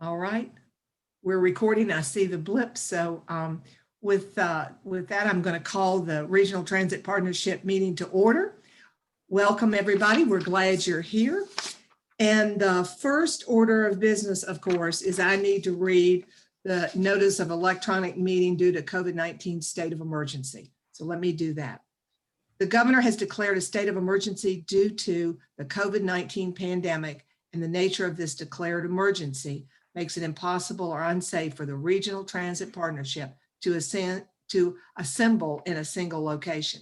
All right, we're recording. I see the blip. So with that, I'm going to call the Regional Transit Partnership meeting to order. Welcome, everybody. We're glad you're here. And the first order of business, of course, is I need to read the notice of electronic meeting due to COVID-19 state of emergency. So let me do that. The governor has declared a state of emergency due to the COVID-19 pandemic, and the nature of this declared emergency makes it impossible or unsafe for the Regional Transit Partnership to assemble in a single location.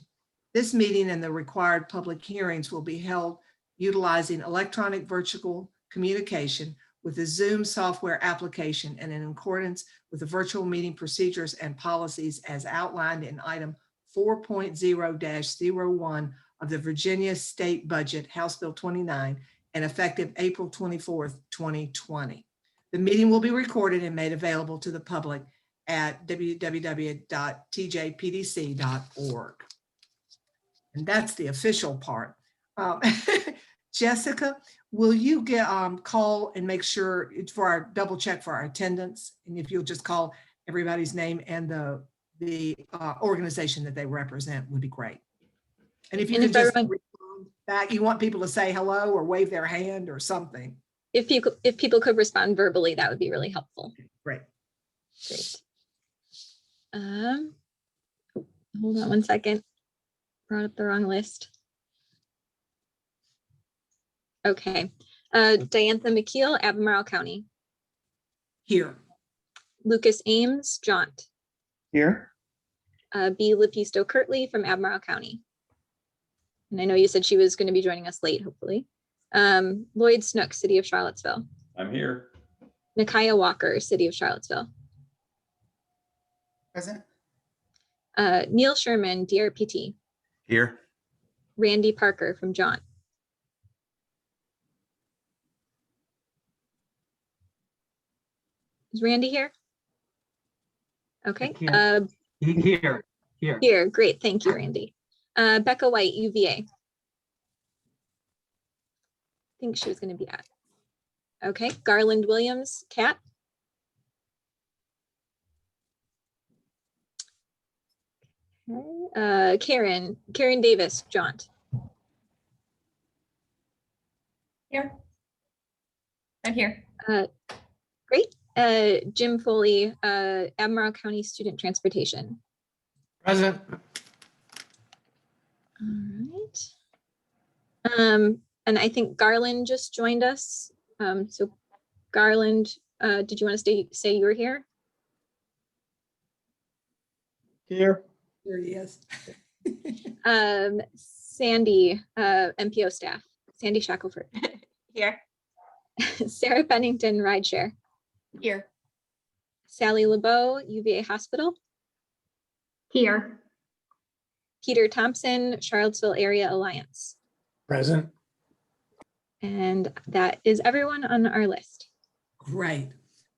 This meeting and the required public hearings will be held utilizing electronic virtual communication with the Zoom software application and in accordance with the virtual meeting procedures and policies as outlined in item 4.0-01 of the Virginia State Budget, House Bill 29, and effective April 24th, 2020. The meeting will be recorded and made available to the public at www.tjpdc.org. And that's the official part. Jessica, will you get call and make sure it's for our double check for our attendance? And if you'll just call everybody's name and the organization that they represent would be great. And if you can just respond back, you want people to say hello or wave their hand or something. If people could respond verbally, that would be really helpful. Okay, great. Great. Hold on one second. Brought up the wrong list. Okay. Diantha McKeel, Albemarle County. Here. Lucas Ames, JAUNT. Here. B. Lepisto Kirtley from Albemarle County. And I know you said she was going to be joining us late, hopefully. Lloyd Snook, City of Charlottesville. I'm here. Nakaya Walker, City of Charlottesville. Present. Neil Sherman, DRPT. Here. Randy Parker from JAUNT. Is Randy here? Okay. Here. Here, great. Thank you, Randy. Becca White, UVA. I think she was going to be at. Okay. Garland Williams, CAT. Okay. Karen Davis, JAUNT. Here. I'm here. Great. Jim Foley, Albemarle County Student Transportation. Present. All right. And I think Garland just joined us. So Garland, did you want to say you were here? Here. Here he is. Sandy, MPO staff. Sandy Shackelford. Here. Sarah Pennington, rideshare. Here. Sally LeBeau, UVA Hospital. Here. Peter Thompson, Charlottesville Area Alliance. Present. And that is everyone on our list. Great.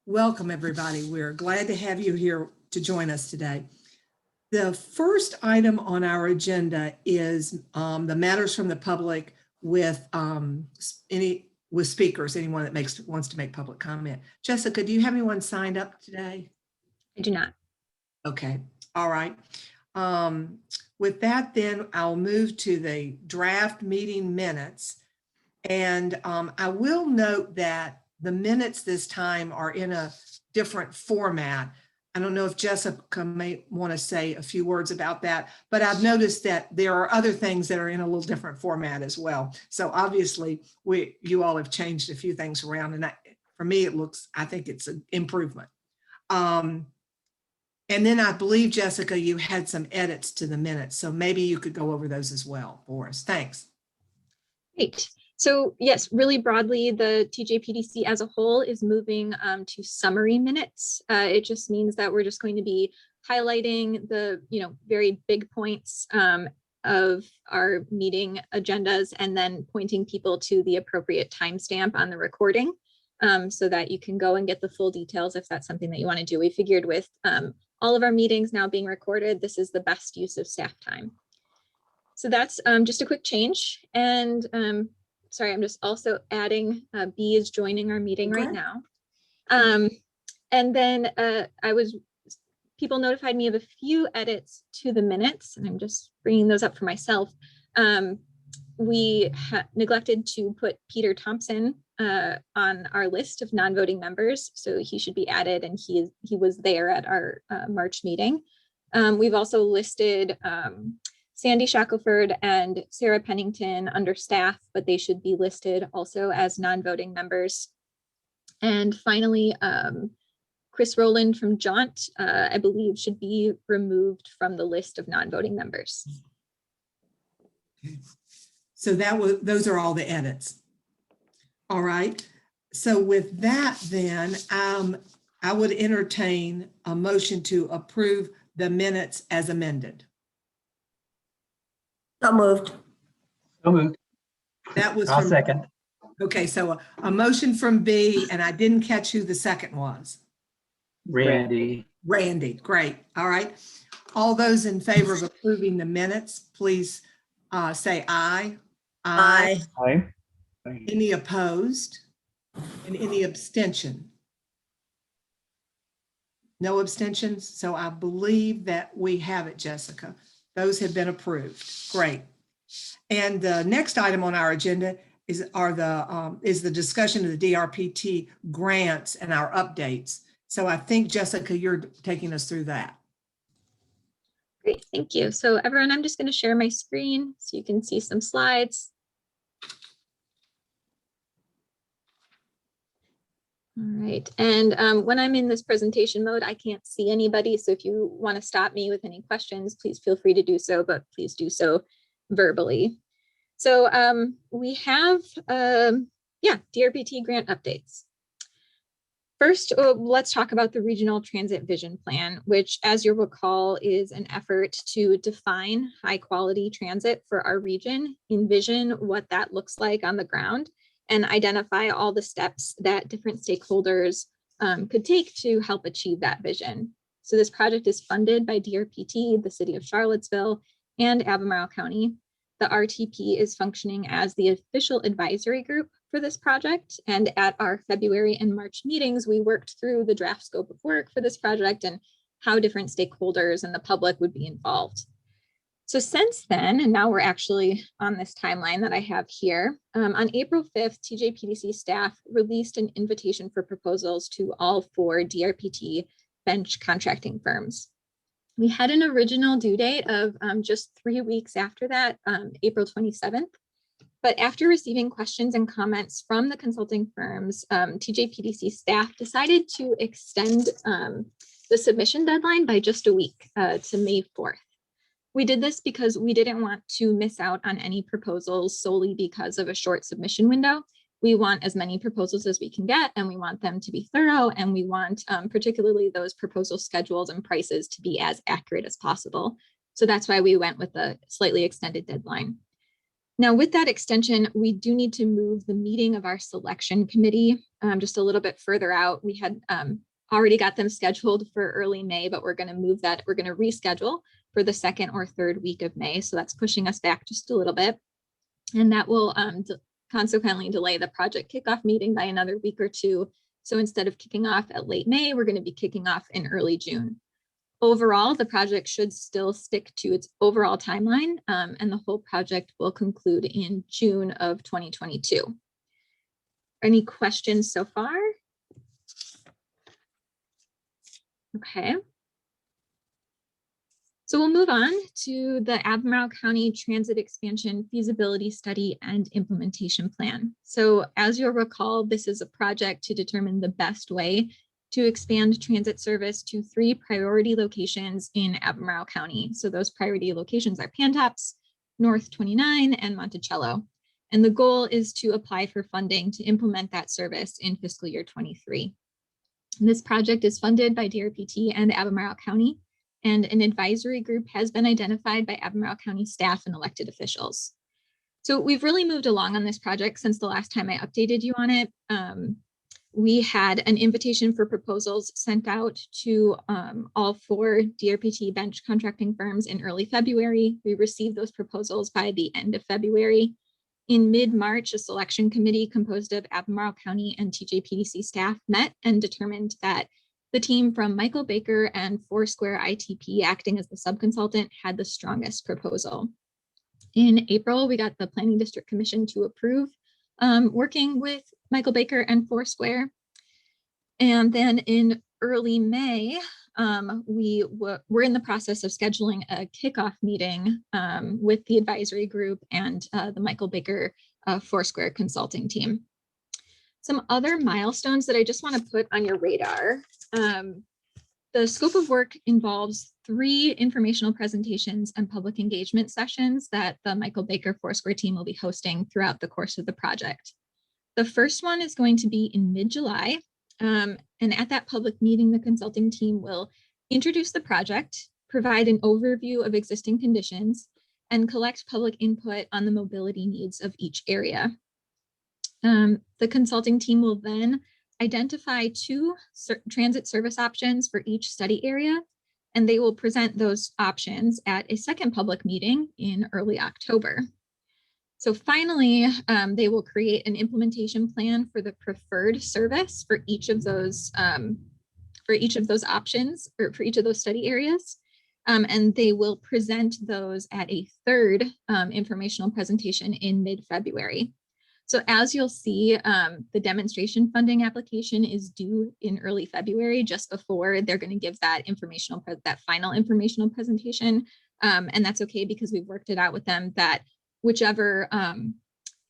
Welcome, everybody. We're glad to have you here to join us today. The first item on our agenda is the matters from the public with speakers, anyone that wants to make public comment. Jessica, do you have anyone signed up today? I do not. Okay. All right. With that, then I'll move to the draft meeting minutes. And I will note that the minutes this time are in a different format. I don't know if Jessica may want to say a few words about that, but I've noticed that there are other things that are in a little different format as well. So obviously you all have changed a few things around, and for me, I think it's an improvement. And then I believe, Jessica, you had some edits to the minutes, so maybe you could go over those as well for us. Thanks. Great. So yes, really broadly, the TJPDC as a whole is moving to summary minutes. It just means that we're just going to be highlighting the very big points of our meeting agendas and then pointing people to the appropriate timestamp on the recording so that you can go and get the full details if that's something that you want to do. We figured with all of our meetings now being recorded, this is the best use of staff time. So that's just a quick change. And sorry, I'm just also adding B is joining our meeting right now. And then people notified me of a few edits to the minutes, and I'm just bringing those up for myself. We neglected to put Peter Thompson on our list of non-voting members, so he should be added, and he was there at our March meeting. We've also listed Sandy Shackelford and Sarah Pennington under staff, but they should be listed also as non-voting members. And finally, Chris Rowland from JAUNT, I believe, should be removed from the list of non-voting members. Okay. So those are all the edits. All right. So with that, then I would entertain a motion to approve the minutes as amended. So moved. So moved. That was I'll from, second. okay. So a motion from B, and I didn't catch who the second was. Randy. Randy. Great. All right. All those in favor of approving the minutes, please say aye. Aye. Aye. Any opposed? And any abstention? No abstentions? So I believe that we have it, Jessica. Those have been approved. Great. And the next item on our agenda is the discussion of the DRPT grants and our updates. So I think, Jessica, you're taking us through that. Great, thank you. So everyone, I'm just going to share my screen so you can see some slides. All right, and when I'm in this presentation mode, I can't see anybody. So if you want to stop me with any questions, please feel free to do so, but please do so verbally. So we have, DRPT grant updates. First, let's talk about the Regional Transit Vision Plan, which, as you'll recall, is an effort to define high quality transit for our region, envision what that looks like on the ground, and identify all the steps that different stakeholders could take to help achieve that vision. So this project is funded by DRPT, the City of Charlottesville, and Albemarle County. The RTP is functioning as the official advisory group for this project. And at our February and March meetings, we worked through the draft scope of work for this project and how different stakeholders and the public would be involved. So since then, and now we're actually on this timeline that I have here, on April 5th, TJPDC staff released an invitation for proposals to all 4 DRPT bench contracting firms. We had an original due date of just 3 weeks after that, April 27th. But after receiving questions and comments from the consulting firms, TJPDC staff decided to extend the submission deadline by just a week to May 4th. We did this because we didn't want to miss out on any proposals solely because of a short submission window. We want as many proposals as we can get, and we want them to be thorough, and we want particularly those proposal schedules and prices to be as accurate as possible. So that's why we went with a slightly extended deadline. Now, with that extension, we do need to move the meeting of our selection committee just a little bit further out. We had already got them scheduled for early May, but we're going to move that. We're going to reschedule for the 2nd or 3rd week of May. So that's pushing us back just a little bit. And that will consequently delay the project kickoff meeting by another week or 2. So instead of kicking off at late May, we're going to be kicking off in early June. Overall, the project should still stick to its overall timeline, and the whole project will conclude in June of 2022. Any questions so far? Okay. So we'll move on to the Albemarle County Transit Expansion Feasibility Study and Implementation Plan. So as you'll recall, this is a project to determine the best way to expand transit service to 3 priority locations in Albemarle County. So those priority locations are Pantops, North 29, and Monticello. And the goal is to apply for funding to implement that service in fiscal year 23. This project is funded by DRPT and Albemarle County, and an advisory group has been identified by Albemarle County staff and elected officials. So we've really moved along on this project since the last time I updated you on it. We had an invitation for proposals sent out to all 4 DRPT bench contracting firms in early February. We received those proposals by the end of February. In mid-March, a selection committee composed of Albemarle County and TJPDC staff met and determined that the team from Michael Baker and Foursquare ITP acting as the subconsultant had the strongest proposal. In April, we got the Planning District Commission to approve working with Michael Baker and Foursquare. And then in early May, we were in the process of scheduling a kickoff meeting with the advisory group and the Michael Baker Foursquare consulting team. Some other milestones that I just want to put on your radar. The scope of work involves 3 informational presentations and public engagement sessions that the Michael Baker Foursquare team will be hosting throughout the course of the project. The first one is going to be in mid-July. And at that public meeting, the consulting team will introduce the project, provide an overview of existing conditions, and collect public input on the mobility needs of each area. The consulting team will then identify 2 transit service options for each study area, and they will present those options at a second public meeting in early October. So finally, they will create an implementation plan for the preferred service for each of those options, or for each of those study areas. And they will present those at a third informational presentation in mid-February. So as you'll see, the demonstration funding application is due in early February, just before they're going to give that final informational presentation. And that's okay, because we've worked it out with them that whichever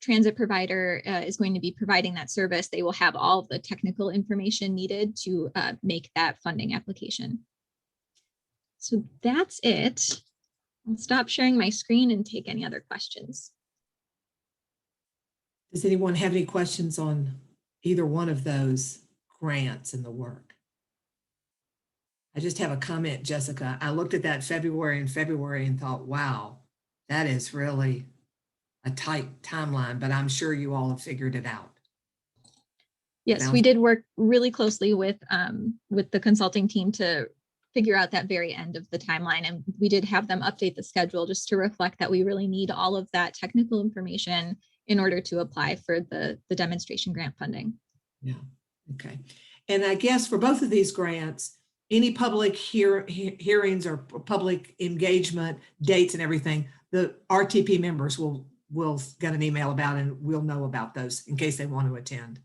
transit provider is going to be providing that service, they will have all the technical information needed to make that funding application. So that's it. I'll stop sharing my screen and take any other questions. Does anyone have any questions on either one of those grants in the work? I just have a comment, Jessica. I looked at that February and thought, wow, that is really a tight timeline, but I'm sure you all have figured it out. Yes, we did work really closely with the consulting team to figure out that very end of the timeline. And we did have them update the schedule just to reflect that we really need all of that technical information in order to apply for the demonstration grant funding. Yeah, okay. And I guess for both of these grants, any public hearings or public engagement dates and everything, the RTP members will get an email about, and we'll know about those in case they want to attend.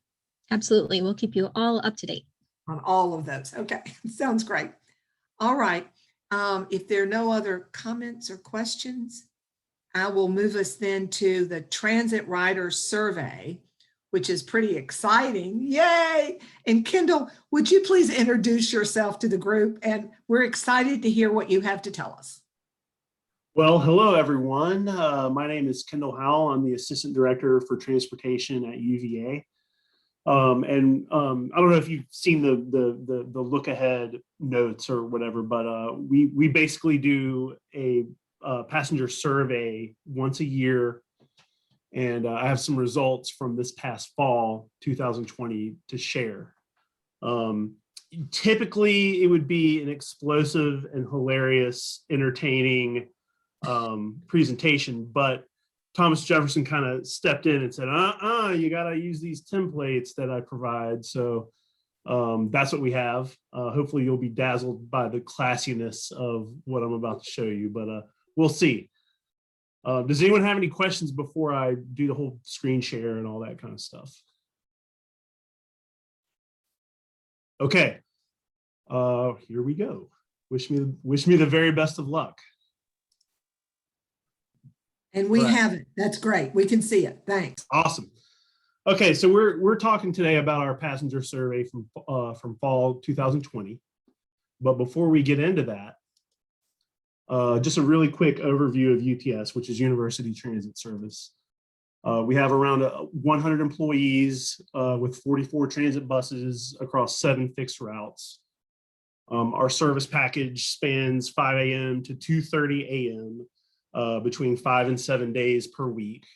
Absolutely. We'll keep you all up to date On all of those. Okay, sounds great. All right. If there are no other comments or questions, I will move us then to the Transit Rider Survey, which is pretty exciting. Yay! And Kendall, would you please introduce yourself to the group? And we're excited to hear what you have to tell us. Well, hello, everyone. My name is Kendall Howell. I'm the Assistant Director for Transportation at UVA. I don't know if you've seen the look ahead notes or whatever, but we basically do a passenger survey once a year. And I have some results from this past fall, 2020, to share. Typically, it would be an explosive and hilarious, entertaining presentation, but Thomas Jefferson kind of stepped in and said, you got to use these templates that I provide. So that's what we have. Hopefully you'll be dazzled by the classiness of what I'm about to show you, but we'll see. Does anyone have any questions before I do the whole screen share and all that kind of stuff? Okay, here we go. Wish me the very best of luck. And we have it. That's great. We can see it. Thanks. Awesome. Okay, so we're talking today about our passenger survey from fall 2020. But before we get into that, just a really quick overview of UTS, which is University Transit Service. We have around 100 employees with 44 transit buses across 7 fixed routes. Our service package spans 5 a.m. to 2:30 a.m. Between 5 and 7 days per week.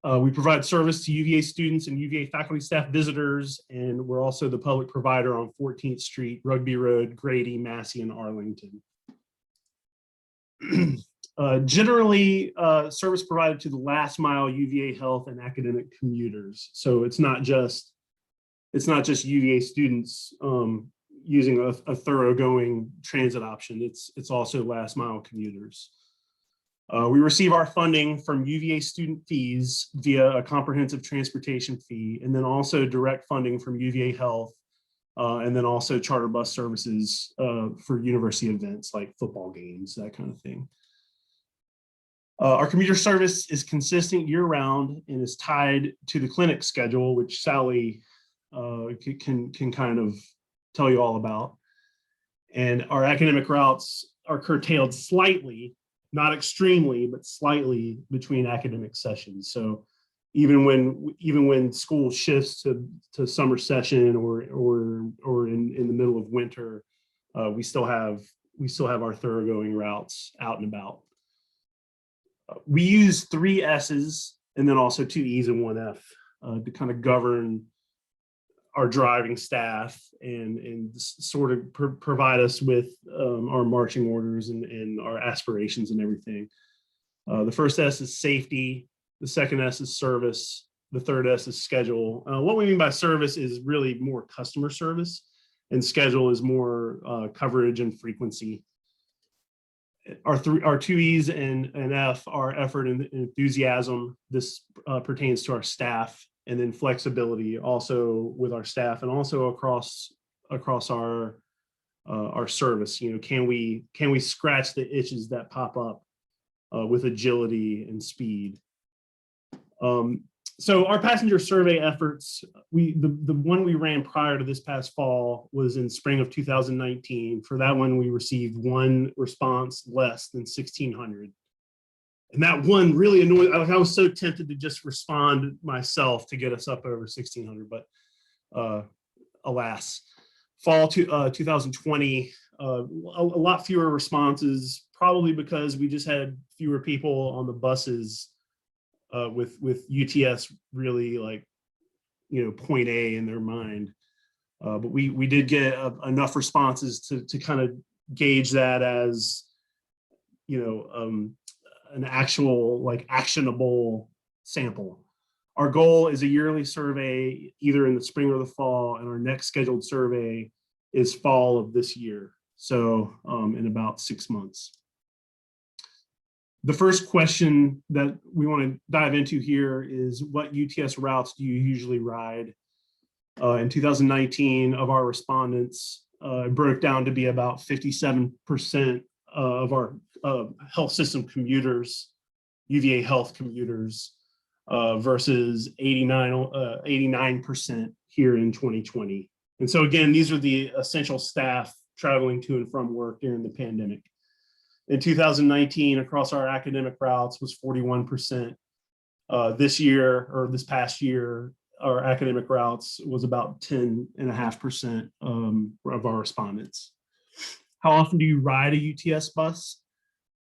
We provide service to UVA students and UVA faculty, staff, visitors, and we're also the public provider on 14th Street, Rugby Road, Grady, Massey, and Arlington. Generally, service provided to the last mile UVA health and academic commuters. So it's not just UVA students using a thoroughgoing transit option. It's also last mile commuters. We receive our funding from UVA student fees via a comprehensive transportation fee, and then also direct funding from UVA Health, and then also charter bus services for university events like football games, that kind of thing. Our commuter service is consistent year-round and is tied to the clinic schedule, which Sally can kind of tell you all about. And our academic routes are curtailed slightly, not extremely, but slightly between academic sessions. So even when school shifts to summer session or in the middle of winter, we still have our thoroughgoing routes out and about. We use 3 S's and then also 2 E's and 1 F to kind of govern our driving staff and sort of provide us with our marching orders and our aspirations and everything. The first S is safety. The second S is service. The third S is schedule. What we mean by service is really more customer service, and schedule is more coverage and frequency. Our 2 E's and F are effort and enthusiasm. This pertains to our staff. And then flexibility also with our staff and also across our service. You know, can we scratch the itches that pop up with agility and speed? So our passenger survey efforts, the one we ran prior to this past fall was in spring of 2019. For that one, we received 1 response less than 1,600. And that one really annoyed. I was so tempted to just respond myself to get us up over 1,600, but alas. Fall 2020, a lot fewer responses, probably because we just had fewer people on the buses with UTS really like, you know, point A in their mind. But we did get enough responses to kind of gauge that as, you know, an actual like actionable sample. Our goal is a yearly survey either in the spring or the fall, and our next scheduled survey is fall of this year. So in about 6 months. The first question that we want to dive into here is, what UTS routes do you usually ride? In 2019, of our respondents, it broke down to be about 57% of our health system commuters, UVA health commuters, versus 89% here in 2020. And so again, these are the essential staff traveling to and from work during the pandemic. In 2019, across our academic routes was 41%. This year, or this past year, our academic routes was about 10.5% of our respondents. How often do you ride a UTS bus?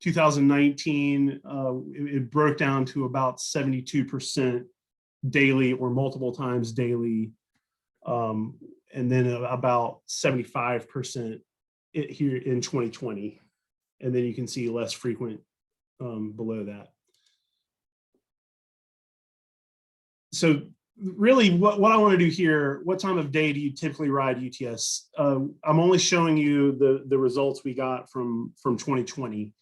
2019, it broke down to about 72% daily or multiple times daily, and then about 75% here in 2020. And then you can see less frequent below that. So really what I want to do here, what time of day do you typically ride UTS? I'm only showing you the results we got from 2020.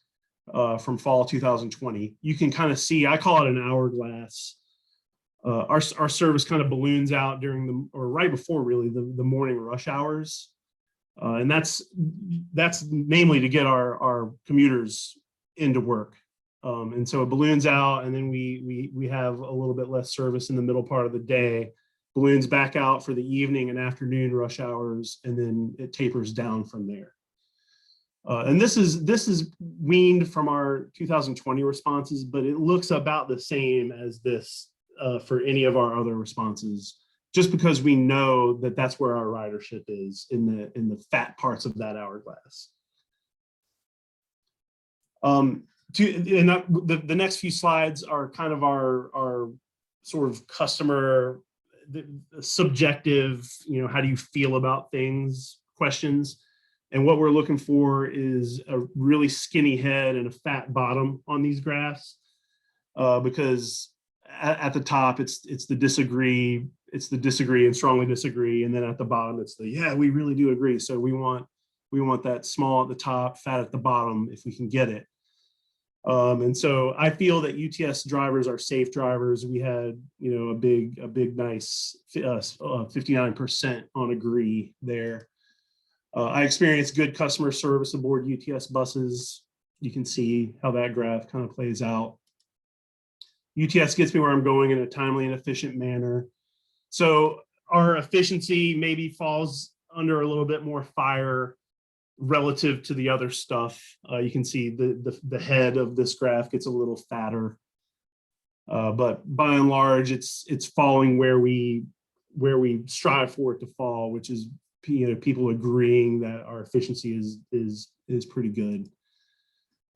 From fall 2020. You can kind of see, I call it an hourglass. Our service kind of balloons out during or right before really the morning rush hours. And that's namely to get our commuters into work. And so it balloons out, and then we have a little bit less service in the middle part of the day, balloons back out for the evening and afternoon rush hours, and then it tapers down from there. And this is weaned from our 2020 responses, but it looks about the same as this for any of our other responses, just because we know that that's where our ridership is in the fat parts of that hourglass. The next few slides are kind of our sort of customer subjective, you know, how do you feel about things questions. And what we're looking for is a really skinny head and a fat bottom on these graphs, because at the top it's the disagree, and strongly disagree, and then at the bottom it's the yeah, we really do agree. So we want that small at the top, fat at the bottom if we can get it. And so I feel that UTS drivers are safe drivers. We had, you know, a big nice 59% on agree there. I experienced good customer service aboard UTS buses. You can see how that graph kind of plays out. UTS gets me where I'm going in a timely and efficient manner. So our efficiency maybe falls under a little bit more fire relative to the other stuff. You can see the head of this graph gets a little fatter. But by and large, it's falling where we strive for it to fall, which is, you know, people agreeing that our efficiency is pretty good.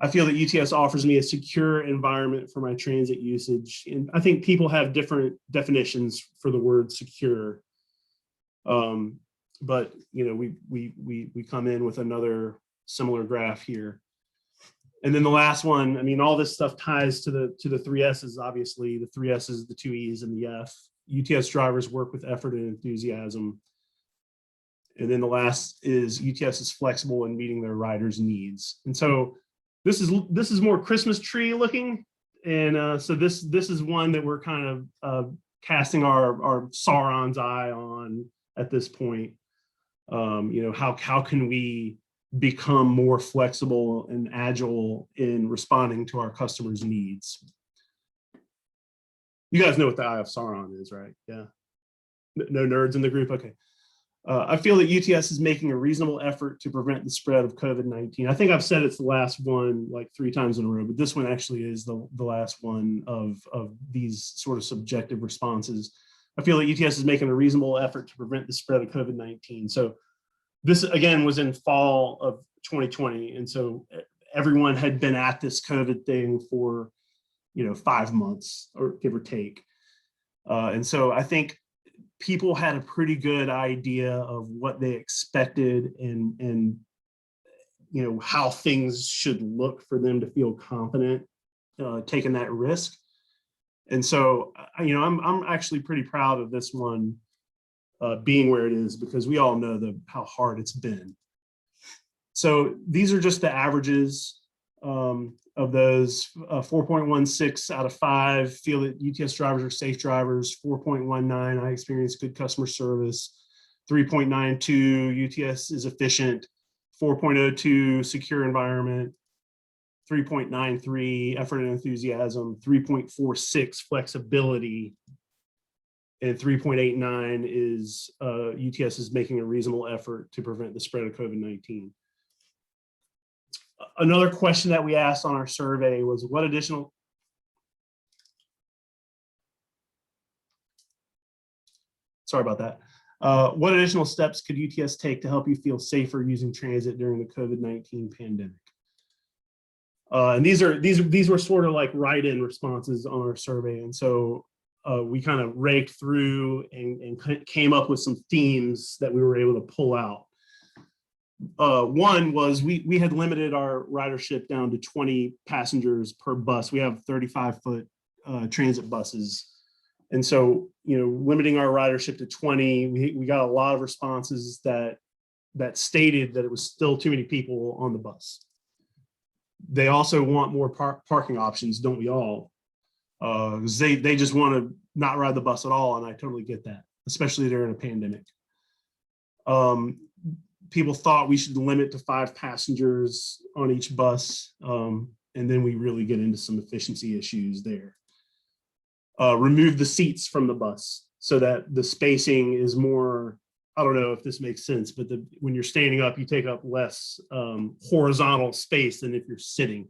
I feel that UTS offers me a secure environment for my transit usage. And I think people have different definitions for the word secure. But, you know, we come in with another similar graph here. And then the last one, I mean, all this stuff ties to the 3 S's, obviously, the 3 S's, the 2 E's, and the F. UTS drivers work with effort and enthusiasm. And then the last is UTS is flexible in meeting their riders' needs. And so this is more Christmas tree looking. And so this is one that we're kind of casting our Sauron's eye on at this point. You know, how can we become more flexible and agile in responding to our customers' needs? You guys know what the Eye of Sauron is, right? Yeah. No nerds in the group? Okay. I feel that UTS is making a reasonable effort to prevent the spread of COVID-19. I think I've said it's the last one like 3 times in a row, but this one actually is the last one of these sort of subjective responses. I feel that UTS is making a reasonable effort to prevent the spread of COVID-19. So this, again, was in fall of 2020. And so everyone had been at this COVID thing for, you know, 5 months, or give or take. And so I think people had a pretty good idea of what they expected and you know, how things should look for them to feel confident taking that risk. And so, you know, I'm actually pretty proud of this one being where it is, because we all know how hard it's been. So these are just the averages of those. 4.16 out of 5 feel that UTS drivers are safe drivers. 4.19, I experienced good customer service. 3.92, UTS is efficient. 4.02, secure environment. 3.93, effort and enthusiasm. 3.46, flexibility. And 3.89 is UTS is making a reasonable effort to prevent the spread of COVID-19. Another question that we asked on our survey was what additional steps could UTS take to help you feel safer using transit during the COVID-19 pandemic? And these were sort of like write-in responses on our survey. And so we kind of raked through and came up with some themes that we were able to pull out. One was we had limited our ridership down to 20 passengers per bus. We have 35-foot transit buses. And so, you know, limiting our ridership to 20, we got a lot of responses that stated that it was still too many people on the bus. They also want more parking options, don't we all? They just want to not ride the bus at all, and I totally get that, especially during a pandemic. People thought we should limit to 5 passengers on each bus, and then we really get into some efficiency issues there. Remove the seats from the bus so that the spacing is more, I don't know if this makes sense, but when you're standing up, you take up less horizontal space than if you're sitting.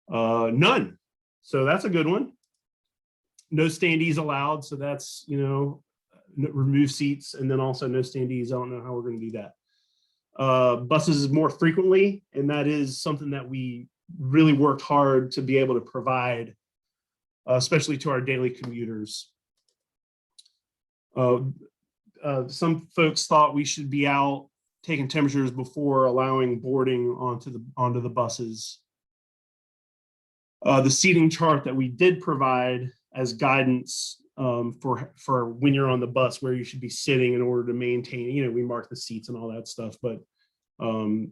None. So that's a good one. No standees allowed. So that's, you know, remove seats, and then also no standees. I don't know how we're going to do that. Buses more frequently, and that is something that we really worked hard to be able to provide, especially to our daily commuters. Some folks thought we should be out taking temperatures before allowing boarding onto the buses. The seating chart that we did provide as guidance for when you're on the bus, where you should be sitting in order to maintain, we mark the seats and all that stuff, but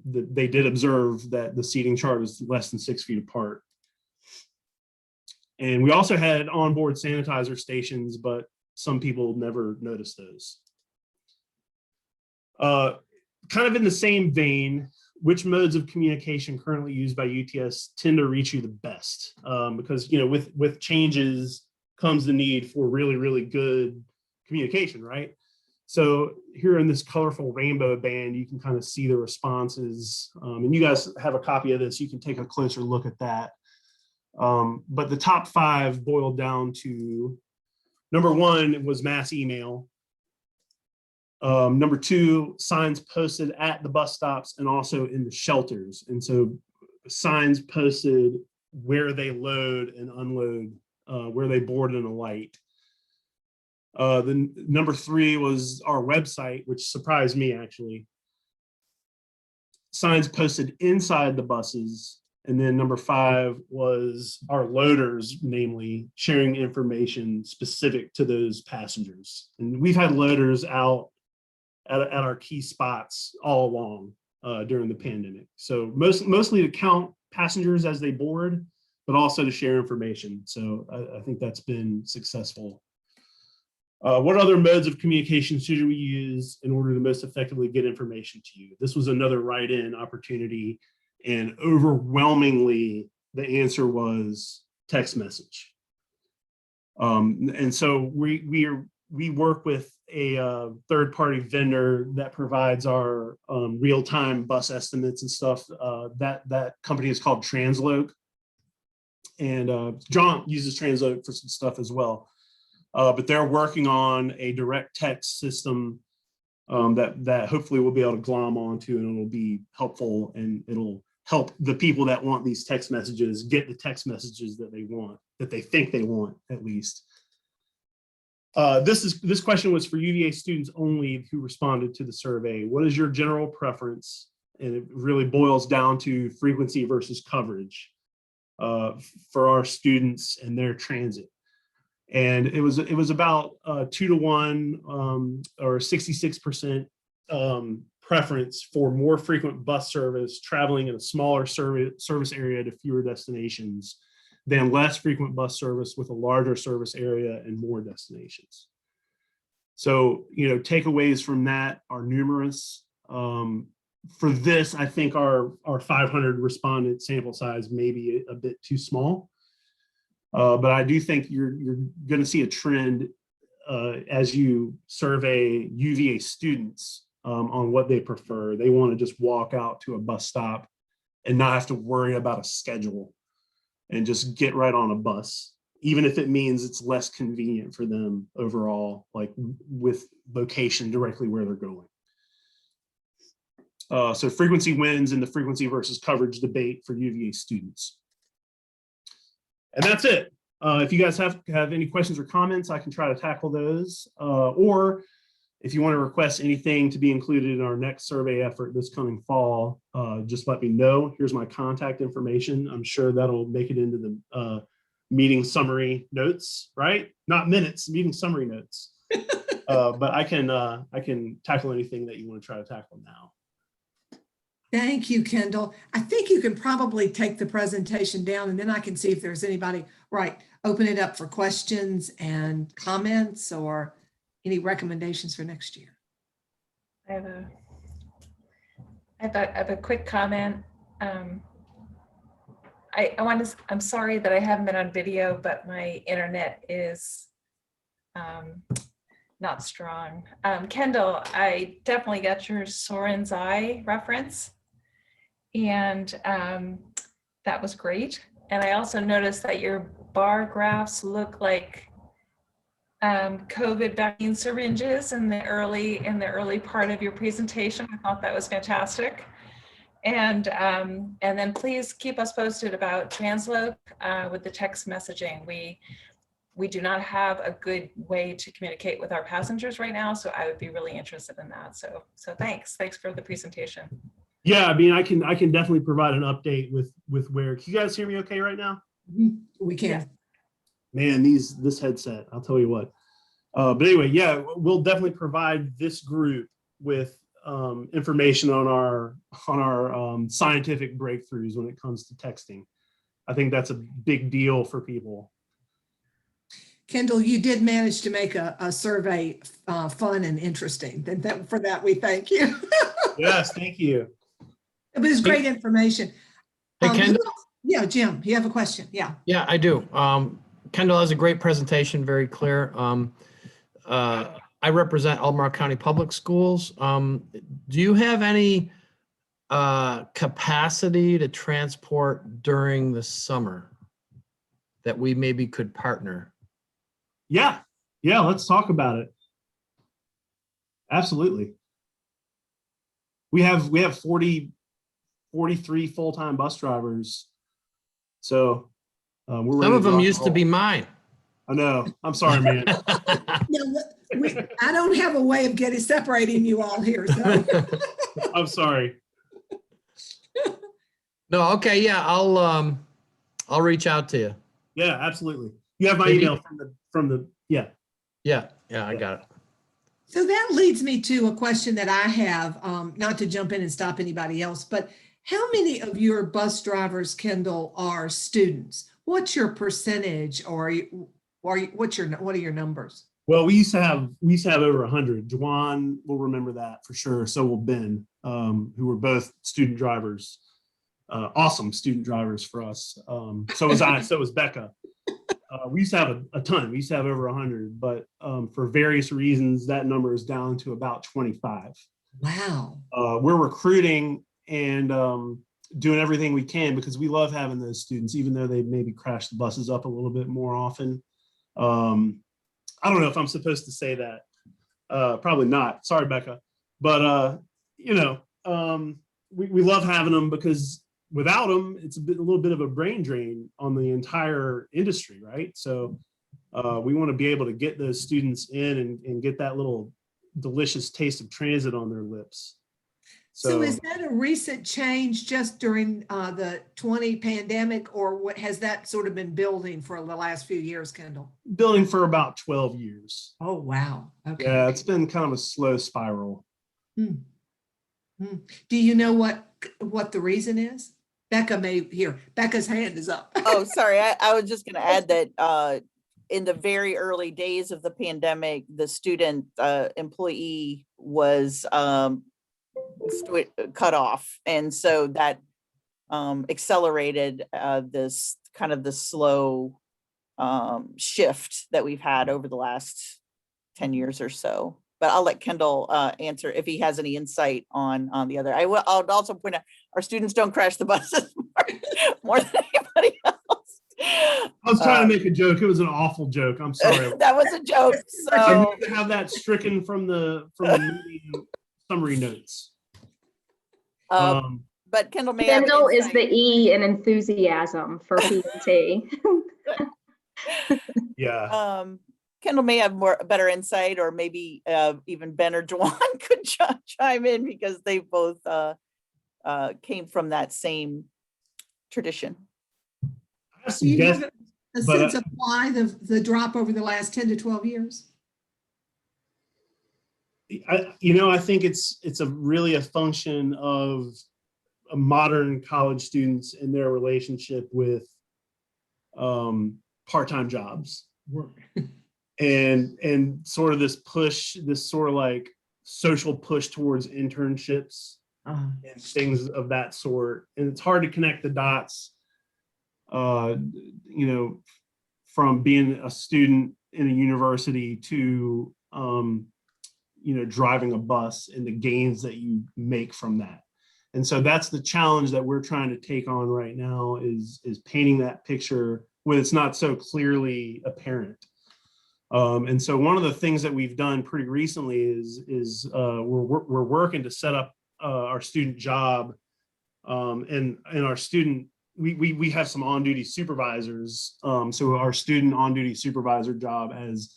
they did observe that the seating chart is less than 6 feet apart. And we also had onboard sanitizer stations, but some people never noticed those. Kind of in the same vein, which modes of communication currently used by UTS tend to reach you the best? Because with changes comes the need for really, really good communication, right? So here in this colorful rainbow band, you can kind of see the responses. And you guys have a copy of this. You can take a closer look at that. But the top 5 boiled down to, number 1 was mass email. Number 2, signs posted at the bus stops and also in the shelters. And so signs posted where they load and unload, where they board and alight. Then number 3 was our website, which surprised me actually. Signs posted inside the buses. And then number 5 was our loaders, namely sharing information specific to those passengers. And we've had loaders out at our key spots all along during the pandemic. So mostly to count passengers as they board, but also to share information. So I think that's been successful. What other modes of communication should we use in order to most effectively get information to you? This was another write-in opportunity, and overwhelmingly the answer was text message. And so we work with a third-party vendor that provides our real-time bus estimates and stuff. That company is called Transloc, and JAUNT uses Transloc for some stuff as well. But they're working on a direct text system that hopefully we'll be able to glom onto, and it'll be helpful, and it'll help the people that want these text messages get the text messages that they want, that they think they want at least. This question was for UVA students only who responded to the survey. What is your general preference? And it really boils down to frequency versus coverage for our students and their transit. And it was about 2 to 1 or 66% preference for more frequent bus service, traveling in a smaller service area to fewer destinations, than less frequent bus service with a larger service area and more destinations. So, takeaways from that are numerous. For this, I think our 500 respondent sample size may be a bit too small. But I do think you're going to see a trend as you survey UVA students on what they prefer. They want to just walk out to a bus stop and not have to worry about a schedule and just get right on a bus, even if it means it's less convenient for them overall, like with location directly where they're going. So frequency wins in the frequency versus coverage debate for UVA students. And that's it. If you guys have any questions or comments, I can try to tackle those. Or if you want to request anything to be included in our next survey effort this coming fall, just let me know. Here's my contact information. I'm sure that'll make it into the meeting summary notes, right? Not minutes, meeting summary notes. But I can tackle anything that you want to try to tackle now. Thank you, Kendall. I think you can probably take the presentation down, and then I can see if there's anybody, right, open it up for questions and comments or any recommendations for next year. I have a quick comment. I'm sorry that I haven't been on video, but my internet is not strong. Kendall, I definitely got your Soren's eye reference, and that was great. And I also noticed that your bar graphs look like COVID vaccine syringes in the early part of your presentation. I thought that was fantastic. And then please keep us posted about Transloc with the text messaging. we do not have a good way to communicate with our passengers right now. So I would be really interested in that. So thanks for the presentation. Yeah, I mean, I can definitely provide an update with where. Can you guys hear me okay right now? We can. Yeah. Man, this headset, I'll tell you what. But anyway, yeah, we'll definitely provide this group with information on our scientific breakthroughs when it comes to texting. I think that's a big deal for people. Kendall, you did manage to make a survey fun and interesting. For that, we thank you. Yes, thank you. It was great information. Hey, Kendall. Yeah, Jim, you have a question? Yeah. Yeah, I do. Kendall has a great presentation, very clear. I represent Albemarle County Public Schools. Do you have any capacity to transport during the summer that we maybe could partner? Yeah, let's talk about it. Absolutely. We have 43 full-time bus drivers. So we're Some of them ready to used to be mine. I know. I'm sorry, man. No, I don't have a way of separating you all here. So. I'm sorry. No, okay, yeah, I'll reach out to you. Yeah, absolutely. You have my Maybe- email from the yeah. Yeah, I got it. So that leads me to a question that I have, not to jump in and stop anybody else, but how many of your bus drivers, Kendall, are students? What's your percentage, or what are your numbers? Well, we used to have over 100. Juwan will remember that for sure. So will Ben, who were both student drivers, awesome student drivers for us. So was I. So was Becca. We used to have a ton. We used to have over 100, but for various reasons, that number is down to about 25. Wow. We're recruiting and doing everything we can because we love having those students, even though they maybe crash the buses up a little bit more often. I don't know if I'm supposed to say that. Probably not. Sorry, Becca. But, we love having them because without them, it's a little bit of a brain drain on the entire industry, right? So we want to be able to get those students in and get that little delicious taste of transit on their lips. So is that a recent change just during the 20 pandemic, or what has that sort of been building for the last few years, Kendall? Building for about 12 years. Oh, wow. Okay. Yeah, it's been kind of a slow spiral. Do you know what the reason is? Becca Becca's hand is up. Oh, sorry. I was just going to add that in the very early days of the pandemic, the student employee was cut off. And so that accelerated this kind of the slow shift that we've had over the last 10 years or so. But I'll let Kendall answer if he has any insight on the other. I'll also point out our students don't crash the buses more than anybody else. I was trying to make a joke. It was an awful joke. I'm sorry. That was a joke. I So need to have that stricken from the meeting summary notes. but Kendall may have Kendall is insight. the E in enthusiasm for P&T. Yeah. Kendall may have better insight, or maybe even Ben or Juwan could chime in because they both came from that same tradition. I have Do you some have guess- a sense of why the drop over the last 10 to 12 years? I think it's really a function of modern college students and their relationship with part-time jobs. And sort of this sort of like social push towards internships and things of that sort. And it's hard to connect the dots, from being a student in a university to, driving a bus and the gains that you make from that. And so that's the challenge that we're trying to take on right now is painting that picture when it's not so clearly apparent. And so one of the things that we've done pretty recently is we're working to set up our student job and our student we have some on-duty supervisors. So our student on-duty supervisor job as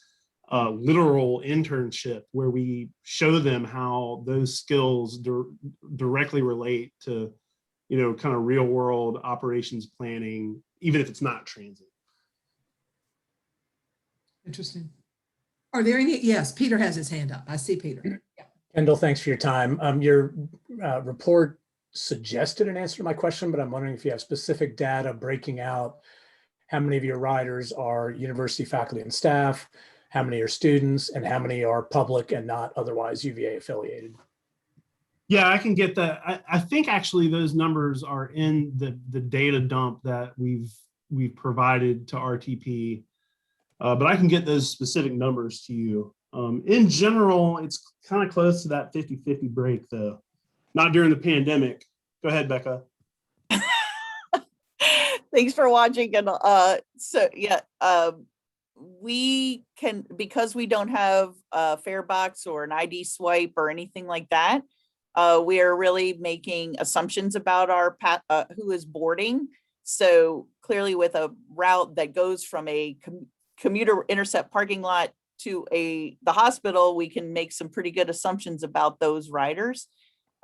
a literal internship where we show them how those skills directly relate to, kind of real world operations planning, even if it's not transit. Interesting. Are there any, yes, Peter has his hand up. I see Peter. Kendall, thanks for your time. Your report suggested an answer to my question, but I'm wondering if you have specific data breaking out how many of your riders are university faculty and staff, how many are students, and how many are public and not otherwise UVA affiliated. Yeah, I can get that. I think actually those numbers are in the data dump that we've provided to RTP, but I can get those specific numbers to you. In general, it's kind of close to that 50-50 break though. Not during the pandemic. Go ahead, Becca. Thanks for watching. And so yeah, we can, because we don't have a fare box or an ID swipe or anything like that, we are really making assumptions about our who is boarding. So clearly with a route that goes from a commuter intercept parking lot to the hospital, we can make some pretty good assumptions about those riders.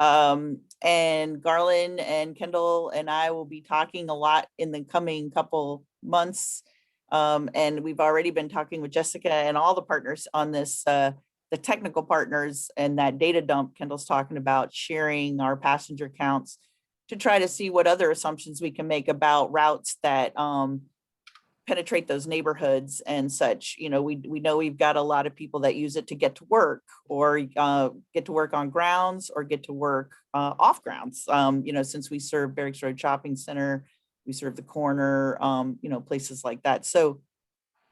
And Garland and Kendall and I will be talking a lot in the coming couple months. And we've already been talking with Jessica and all the partners on this, the technical partners and that data dump Kendall's talking about, sharing our passenger counts to try to see what other assumptions we can make about routes that penetrate those neighborhoods and such. We know we've got a lot of people that use it to get to work or get to work on grounds or get to work off grounds. Since we serve Barracks Road Shopping Center, we serve the corner, places like that. So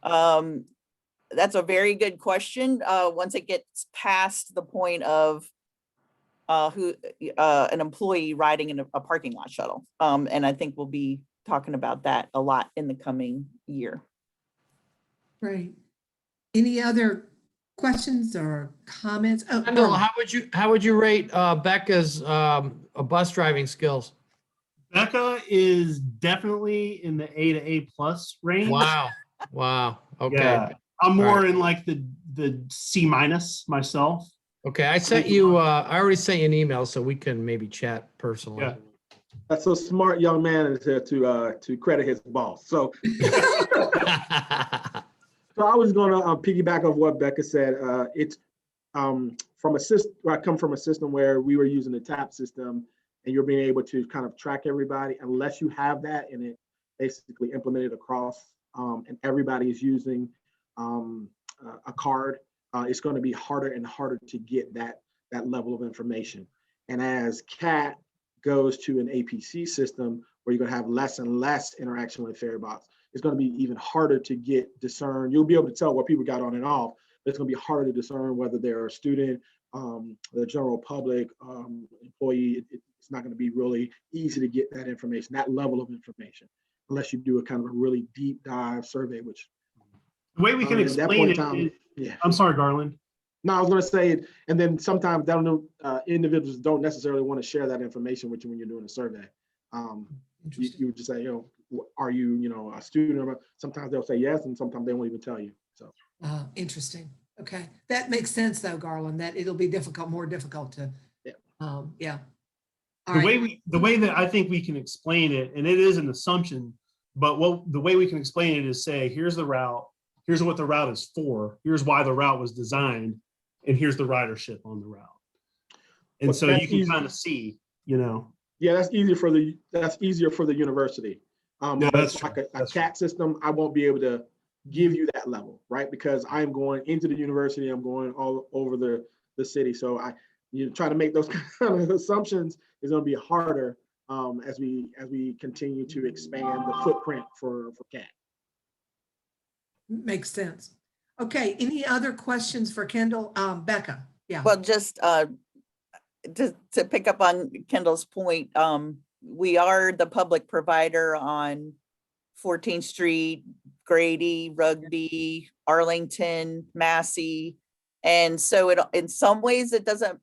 that's a very good question. Once it gets past the point of an employee riding in a parking lot shuttle. And I think we'll be talking about that a lot in the coming year. Great. Any other questions or comments? Oh, Kendall, Garland. how would you rate Becca's bus driving skills? Becca is definitely in the A to A+ range. Wow. Okay. Yeah. I'm more All right. in like the C- myself. Okay. I already sent you an email so we can maybe chat personally. Yeah. That's a smart young man to credit his boss. So I was going to piggyback off what Becca said. It's from a system. I come from a system where we were using the TAP system, and you're being able to kind of track everybody. Unless you have that and it basically implemented across, and everybody is using a card, it's going to be harder and harder to get that level of information. And as CAT goes to an APC system where you're going to have less and less interaction with fare box, it's going to be even harder to discern. You'll be able to tell where people got on and off, but it's going to be harder to discern whether they're a student, the general public, employee. It's not going to be really easy to get that information, that level of information, unless you do a kind of a really deep dive survey, which The way we can explain it is, yeah. I'm sorry, Garland. No, I was going to say it, and then sometimes individuals don't necessarily want to share that information with you when you're doing a survey. You would just say, are you, a student? Sometimes they'll say yes, and sometimes they won't even tell you. So Interesting. Okay, that makes sense though, Garland. That it'll be more difficult to. Yeah. Yeah. The way that I think we can explain it, and it is an assumption, but the way we can explain it is say, here's the route, here's what the route is for, here's why the route was designed, and here's the ridership on the route. And Well, so you can kind of see, Yeah, that's easier for the university. Yeah, that's like true. a CAT system, I won't be able to give you that level, right? Because I'm going into the university, I'm going all over the city. So try to make those kind of assumptions is going to be harder as we continue to expand the footprint for CAT. Makes sense. Okay, any other questions for Kendall? Becca, yeah. Well, just to pick up on Kendall's point, we are the public provider on 14th Street, Grady, Rugby, Arlington, Massey. And so in some ways it doesn't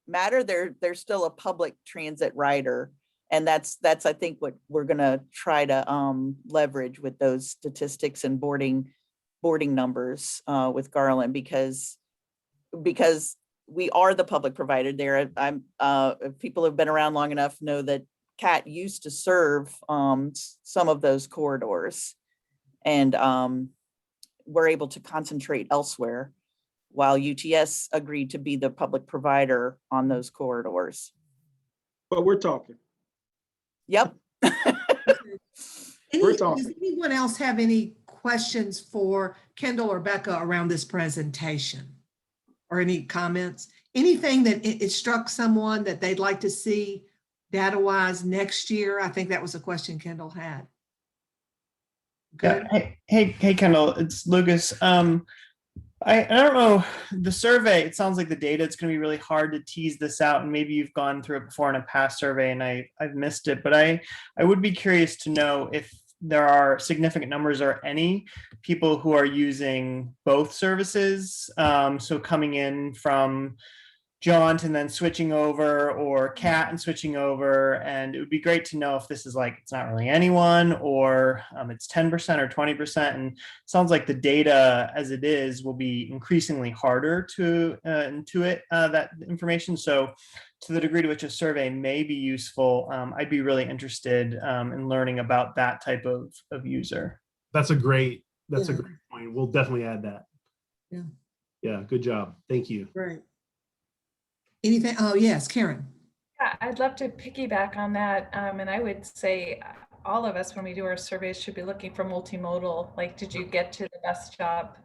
matter. They're still a public transit rider. And that's I think what we're gonna try to leverage with those statistics and boarding numbers with Garland, because we are the public provider there. People who've been around long enough know that CAT used to serve some of those corridors, and we're able to concentrate elsewhere, while UTS agreed to be the public provider on those corridors. But we're talking. Yep. We're talking. Does anyone else have any questions for Kendall or Becca around this presentation? Or any comments? Anything that it struck someone that they'd like to see data-wise next year? I think that was a question Kendall had. Good. Hey, Kendall, it's Lucas. I don't know, the survey, it sounds like the data, it's going to be really hard to tease this out, and maybe you've gone through it before in a past survey and I've missed it, but I would be curious to know if there are significant numbers or any people who are using both services. So coming in from JAUNT and then switching over, or CAT and switching over. And it would be great to know if this is like, it's not really anyone, or it's 10% or 20%. And it sounds like the data as it is will be increasingly harder to intuit that information. So to the degree to which a survey may be useful, I'd be really interested in learning about that type of user. That's a great point. We'll definitely add that. Yeah. Yeah, good job. Thank you. Right. Anything? Oh, yes, Karen. Yeah, I'd love to piggyback on that. And I would say all of us, when we do our surveys, should be looking for multimodal. Like, did you get to the bus stop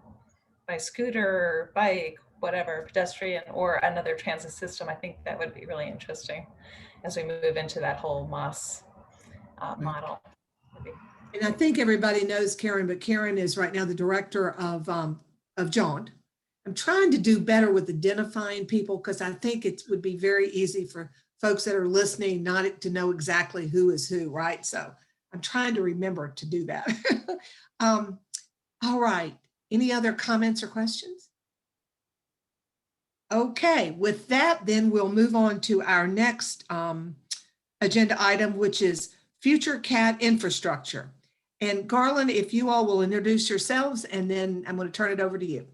by scooter or bike, whatever, pedestrian, or another transit system? I think that would be really interesting as we move into that whole MOS model. And I think everybody knows Karen, but Karen is right now the director of JAUNT. I'm trying to do better with identifying people, because I think it would be very easy for folks that are listening not to know exactly who is who, right? So I'm trying to remember to do that. All right. Any other comments or questions? Okay, with that, then we'll move on to our next agenda item, which is future CAT infrastructure. And Garland, if you all will introduce yourselves, and then I'm going to turn it over to you.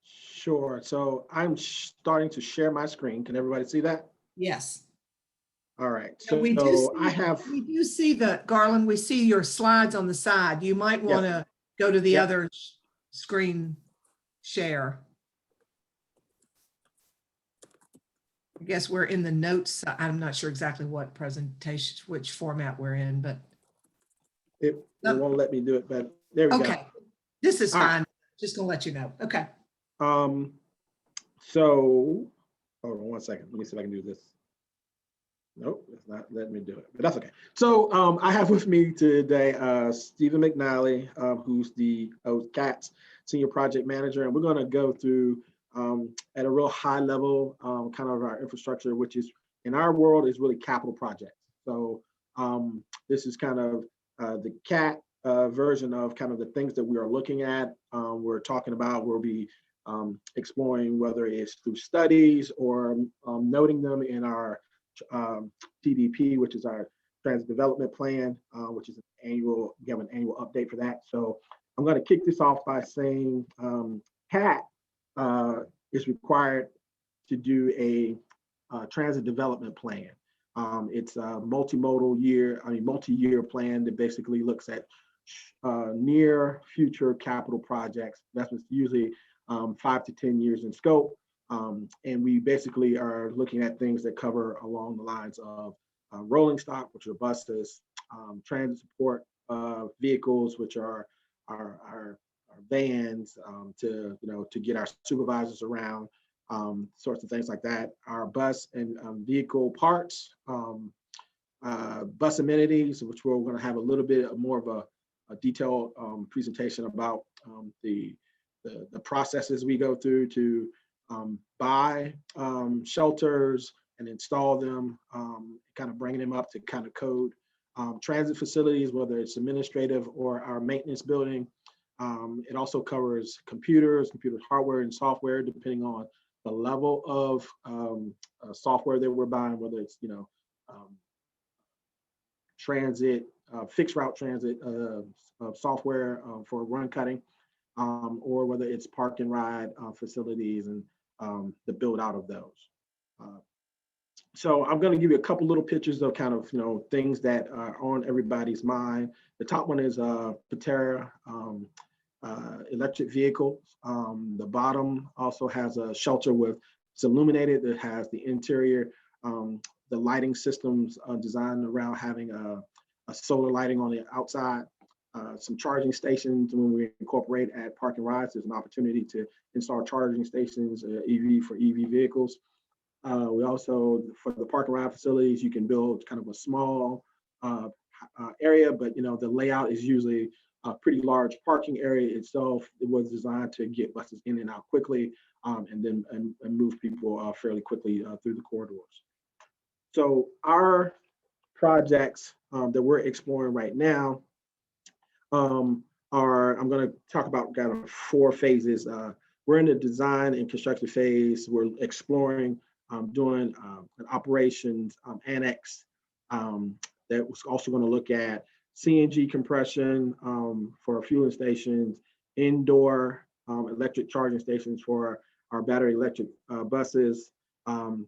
Sure. So I'm starting to share my screen. Can everybody see that? Yes. All right. So we do see the Garland, we see your slides on the side. You might want to go to the other screen share. I guess we're in the notes. I'm not sure exactly what presentation, which format we're in, but it won't let me do it, but there we go. Okay. This is fine. Just gonna let you know. Okay. So hold on one second. Let me see if I can do this. Nope, it's not letting me do it, but that's okay. So I have with me today Stephen McNally, who's the CAT's Senior Project Manager, and we're going to go through at a real high level kind of our infrastructure, which is in our world is really capital projects. So this is kind of the CAT version of kind of the things that we are looking at. We're talking about, we'll be exploring whether it's through studies or noting them in our TDP, which is our Transit Development Plan, which is an annual, we have an annual update for that. So I'm going to kick this off by saying CAT is required to do a Transit Development Plan. It's a multi-year plan that basically looks at near future capital projects. That's what's usually 5 to 10 years in scope. And we basically are looking at things that cover along the lines of rolling stock, which are buses, transit support vehicles, which are our vans to get our supervisors around, sorts of things like that. Our bus and vehicle parts, bus amenities, which we're going to have a little bit more of a detailed presentation about the processes we go through to buy shelters and install them, kind of bringing them up to kind of code. Transit facilities, whether it's administrative or our maintenance building. It also covers computers, computer hardware and software, depending on the level of software that we're buying, whether it's transit, fixed route transit software for run cutting, or whether it's park and ride facilities and the build out of those. So I'm going to give you a couple little pictures of kind of, things that are on everybody's mind. The top one is Patera electric vehicles. The bottom also has a shelter with it's illuminated. It has the interior, the lighting systems designed around having a solar lighting on the outside. Some charging stations. When we incorporate at park and rides, there's an opportunity to install charging stations, EV for EV vehicles. We also, for the park and ride facilities, you can build kind of a small area, but the layout is usually a pretty large parking area itself. It was designed to get buses in and out quickly, and then move people fairly quickly through the corridors. So our projects that we're exploring right now I'm going to talk about kind of 4 phases. We're in the design and construction phase. We're exploring doing an operations annex that was also going to look at CNG compression for fueling stations, indoor electric charging stations for our battery electric buses, and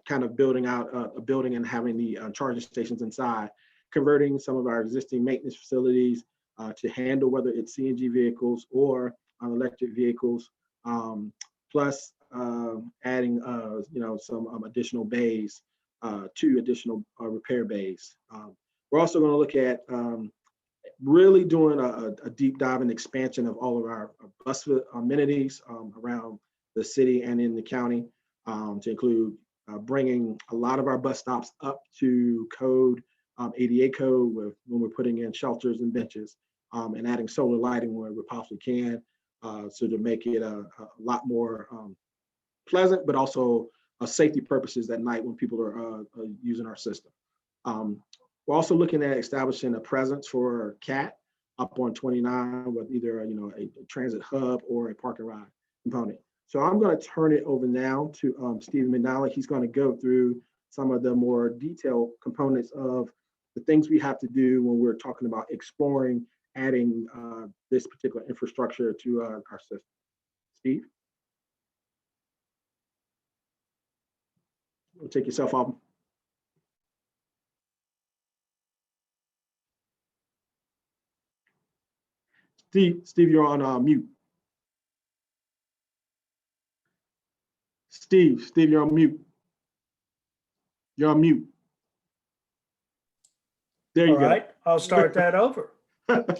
kind of building out a building and having the charging stations inside, converting some of our existing maintenance facilities to handle whether it's CNG vehicles or electric vehicles, plus adding some additional bays, 2 additional repair bays. We're also going to look at really doing a deep dive and expansion of all of our bus amenities around the city and in the county, to include bringing a lot of our bus stops up to code, ADA code, when we're putting in shelters and benches, and adding solar lighting where we possibly can, so to make it a lot more pleasant, but also safety purposes at night when people are using our system. We're also looking at establishing a presence for CAT up on 29 with either a transit hub or a park and ride component. So I'm going to turn it over now to Stephen McNally. He's going to go through some of the more detailed components of the things we have to do when we're talking about exploring adding this particular infrastructure to our system. Steve? We'll take yourself off. Steve, you're on mute. Steve, you're on mute. You're on mute. There you go. All right, I'll start that over.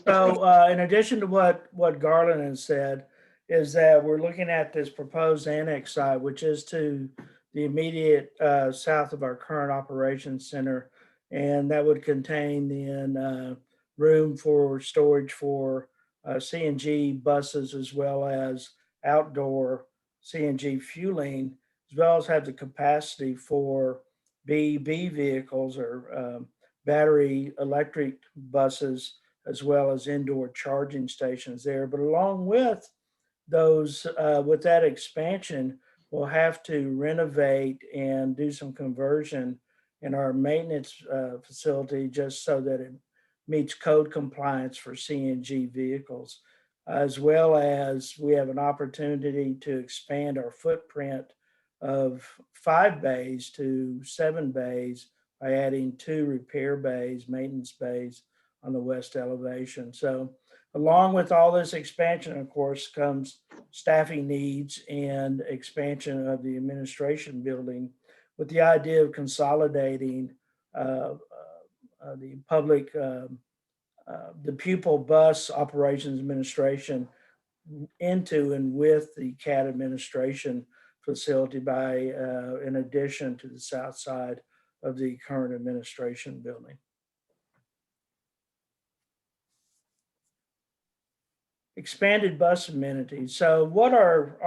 So in addition to what Garland has said, is that we're looking at this proposed annex site, which is to the immediate south of our current operations center. And that would contain then room for storage for CNG buses, as well as outdoor CNG fueling, as well as have the capacity for BEV vehicles or battery electric buses, as well as indoor charging stations there. But along with those, with that expansion, we'll have to renovate and do some conversion in our maintenance facility, just so that it meets code compliance for CNG vehicles, as well as we have an opportunity to expand our footprint of 5 bays to 7 bays by adding 2 repair bays, maintenance bays on the west elevation. So along with all this expansion, of course, comes staffing needs and expansion of the administration building, with the idea of consolidating the public, the pupil bus operations administration into and with the CAT administration facility by, in addition to the south side of the current administration building. Expanded bus amenities. So what are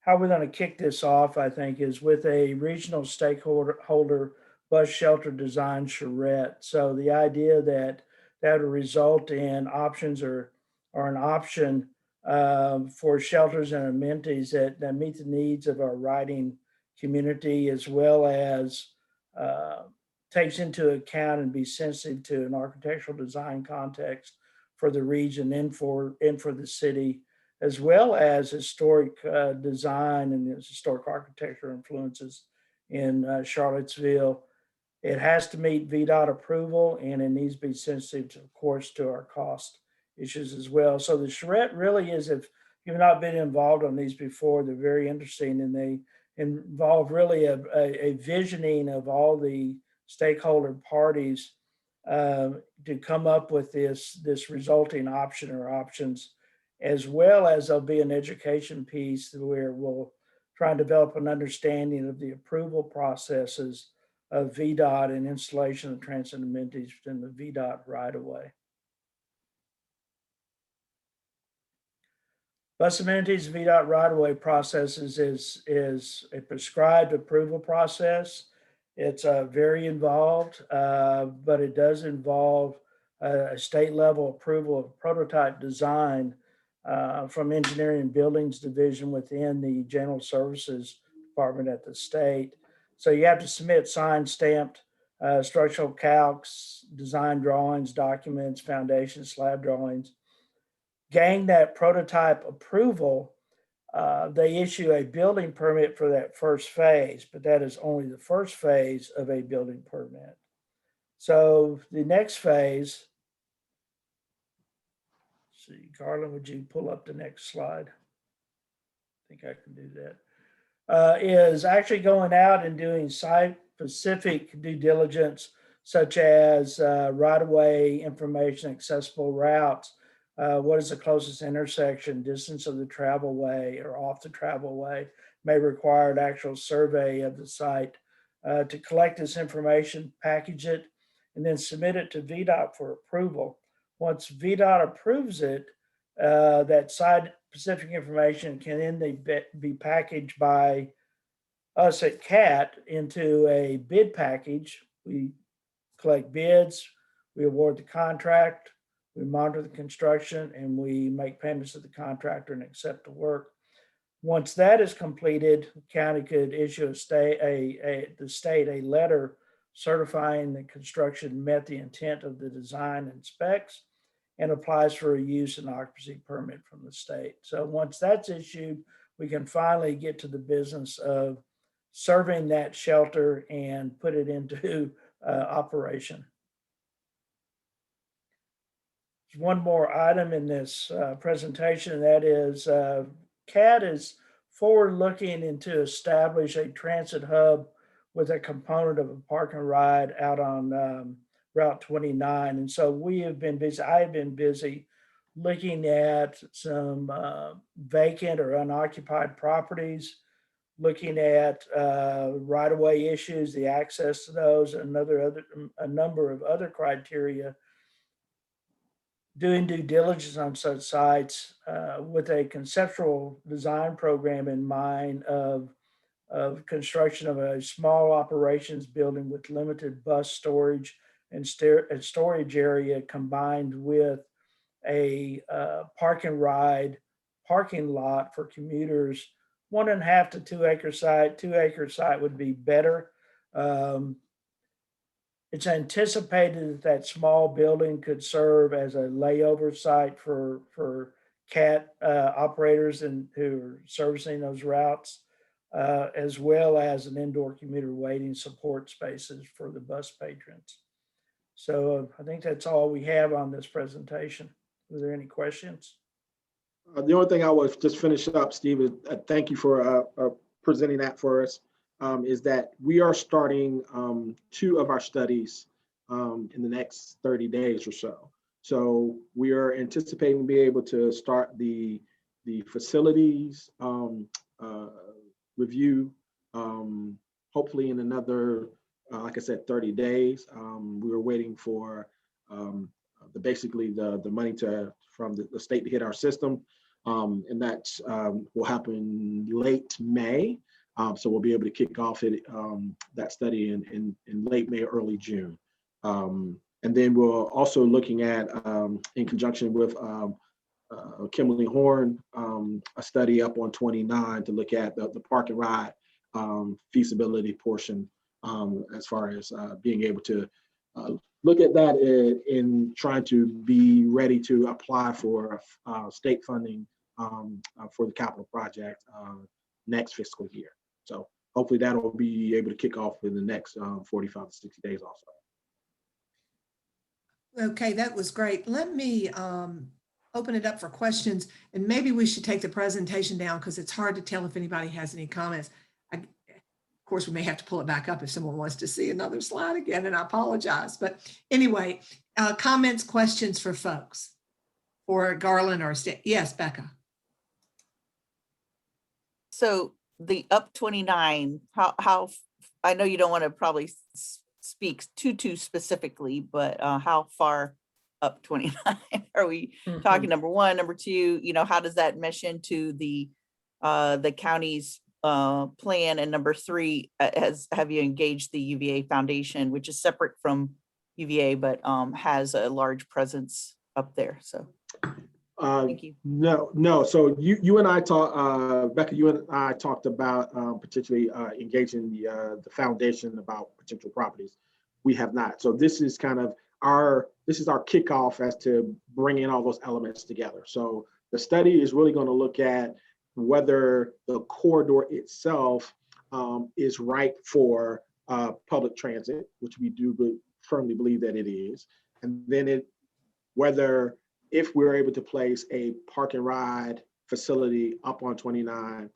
how we're going to kick this off, I think, is with a regional stakeholder bus shelter design charrette. So the idea that would result in options or an option for shelters and amenities that meet the needs of our riding community, as well as takes into account and be sensitive to an architectural design context for the region and for the city, as well as historic design and historic architecture influences in Charlottesville. It has to meet VDOT approval, and it needs to be sensitive, to, of course, to our cost issues as well. So the charrette really is, if you've not been involved on these before, they're very interesting, and they involve really a visioning of all the stakeholder parties to come up with this resulting option or options, as well as there'll be an education piece where we'll try and develop an understanding of the approval processes of VDOT and installation of transit amenities within the VDOT right-of-way. Bus amenities VDOT right-of-way processes is a prescribed approval process. It's very involved, but it does involve a state level approval of prototype design from Engineering and Buildings Division within the General Services Department at the state. So you have to submit signed, stamped structural calcs, design drawings, documents, foundation, slab drawings. Gain that prototype approval, they issue a building permit for that first phase, but that is only the first phase of a building permit. So the next phase, let's see, Garland, would you pull up the next slide? I think I can do that. Is actually going out and doing site-specific due diligence, such as right-of-way information, accessible routes, what is the closest intersection, distance of the travel way or off the travel way, may require an actual survey of the site to collect this information, package it, and then submit it to VDOT for approval. Once VDOT approves it, that site-specific information can then be packaged by us at CAT into a bid package. We collect bids, we award the contract, we monitor the construction, and we make payments to the contractor and accept the work. Once that is completed, the county could issue the state a letter certifying the construction met the intent of the design and specs, and applies for a use and occupancy permit from the state. So once that's issued, we can finally get to the business of serving that shelter and put it into operation. There's one more item in this presentation, and that is CAT is forward-looking into establish a transit hub with a component of a park and ride out on Route 29. And so we have been busy, I have been busy looking at some vacant or unoccupied properties, looking at right-of-way issues, the access to those, and a number of other criteria, doing due diligence on such sites with a conceptual design program in mind of construction of a small operations building with limited bus storage and storage area, combined with a park and ride parking lot for commuters. 1.5 to 2 acre site. 2 acre site would be better. It's anticipated that small building could serve as a layover site for CAT operators and who are servicing those routes, as well as an indoor commuter waiting support spaces for the bus patrons. So I think that's all we have on this presentation. Are there any questions? The only thing I was just finish up, Steve, is thank you for presenting that for us, is that we are starting 2 of our studies in the next 30 days or so. So we are anticipating to be able to start the facilities review, hopefully in another, like I said, 30 days. We were waiting for basically the money from the state to hit our system. And that will happen late May. So we'll be able to kick off that study in late May, early June. And then we're also looking at, in conjunction with Kimberly Horn, a study up on 29 to look at the park and ride feasibility portion as far as being able to look at that in trying to be ready to apply for state funding for the capital project next fiscal year. So hopefully that will be able to kick off in the next 45 to 60 days also. Okay, that was great. Let me open it up for questions, and maybe we should take the presentation down because it's hard to tell if anybody has any comments. Of course, we may have to pull it back up if someone wants to see another slide again, and I apologize. But anyway, comments, questions for folks, for Garland or yes, Becca. So the up 29, how I know you don't want to probably speak too specifically, but how far up 29 are we talking? Number one, number two, how does that mesh into the county's plan? And number three, have you engaged the UVA Foundation, which is separate from UVA, but has a large presence up there? So thank you. No. So you and I talked, Becca, you and I talked about potentially engaging the foundation about potential properties. We have not. So this is kind of our kickoff as to bringing all those elements together. So the study is really going to look at whether the corridor itself is right for public transit, which we do firmly believe that it is, and then whether if we're able to place a park and ride facility up on 29,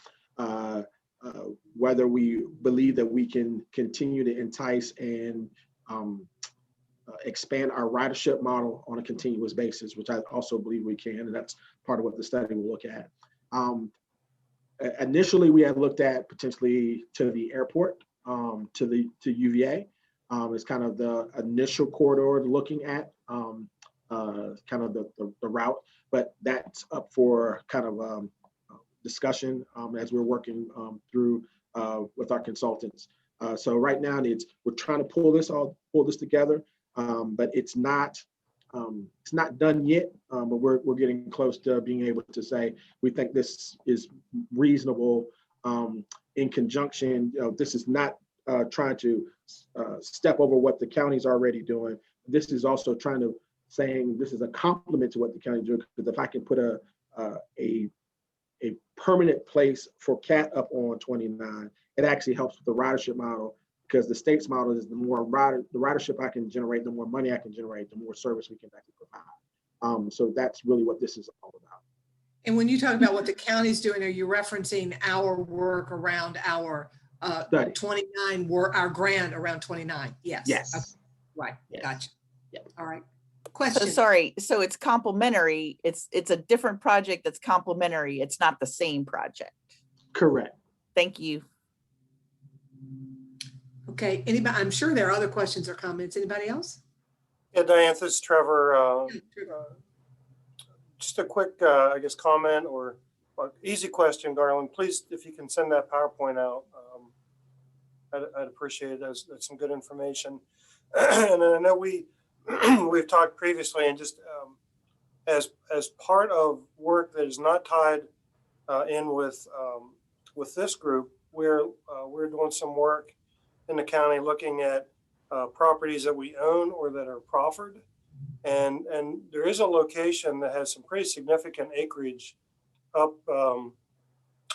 whether we believe that we can continue to entice and expand our ridership model on a continuous basis, which I also believe we can, and that's part of what the study will look at. Initially, we had looked at potentially to the airport, to UVA. It's kind of the initial corridor looking at kind of the route, but that's up for kind of discussion as we're working through with our consultants. So right now we're trying to pull this together, but it's not done yet. But we're getting close to being able to say we think this is reasonable in conjunction. This is not trying to step over what the county's already doing. This is also trying to saying this is a complement to what the county doing, because if I can put a permanent place for CAT up on 29, it actually helps with the ridership model, because the state's model is the more the ridership I can generate, the more money I can generate, the more service we can actually provide. So that's really what this is all about. And when you talk about what the county's doing, are you referencing our work around our 29 work, our grant around 29? Yes. Yes. Okay. Right. Yes. Gotcha. Yep. All right. So Question. sorry, so it's complementary. It's a different project that's complementary. It's not the same project. Correct. Thank you. Okay. Anybody? I'm sure there are other questions or comments. Anybody else? Yeah, Diane, this is Trevor. Just a quick, I guess, comment or easy question, Garland. Please, if you can send that PowerPoint out, I'd appreciate it. That's some good information. And then I know we've talked previously, and just as part of work that is not tied in with this group, we're doing some work in the county looking at properties that we own or that are proffered, and there is a location that has some pretty significant acreage up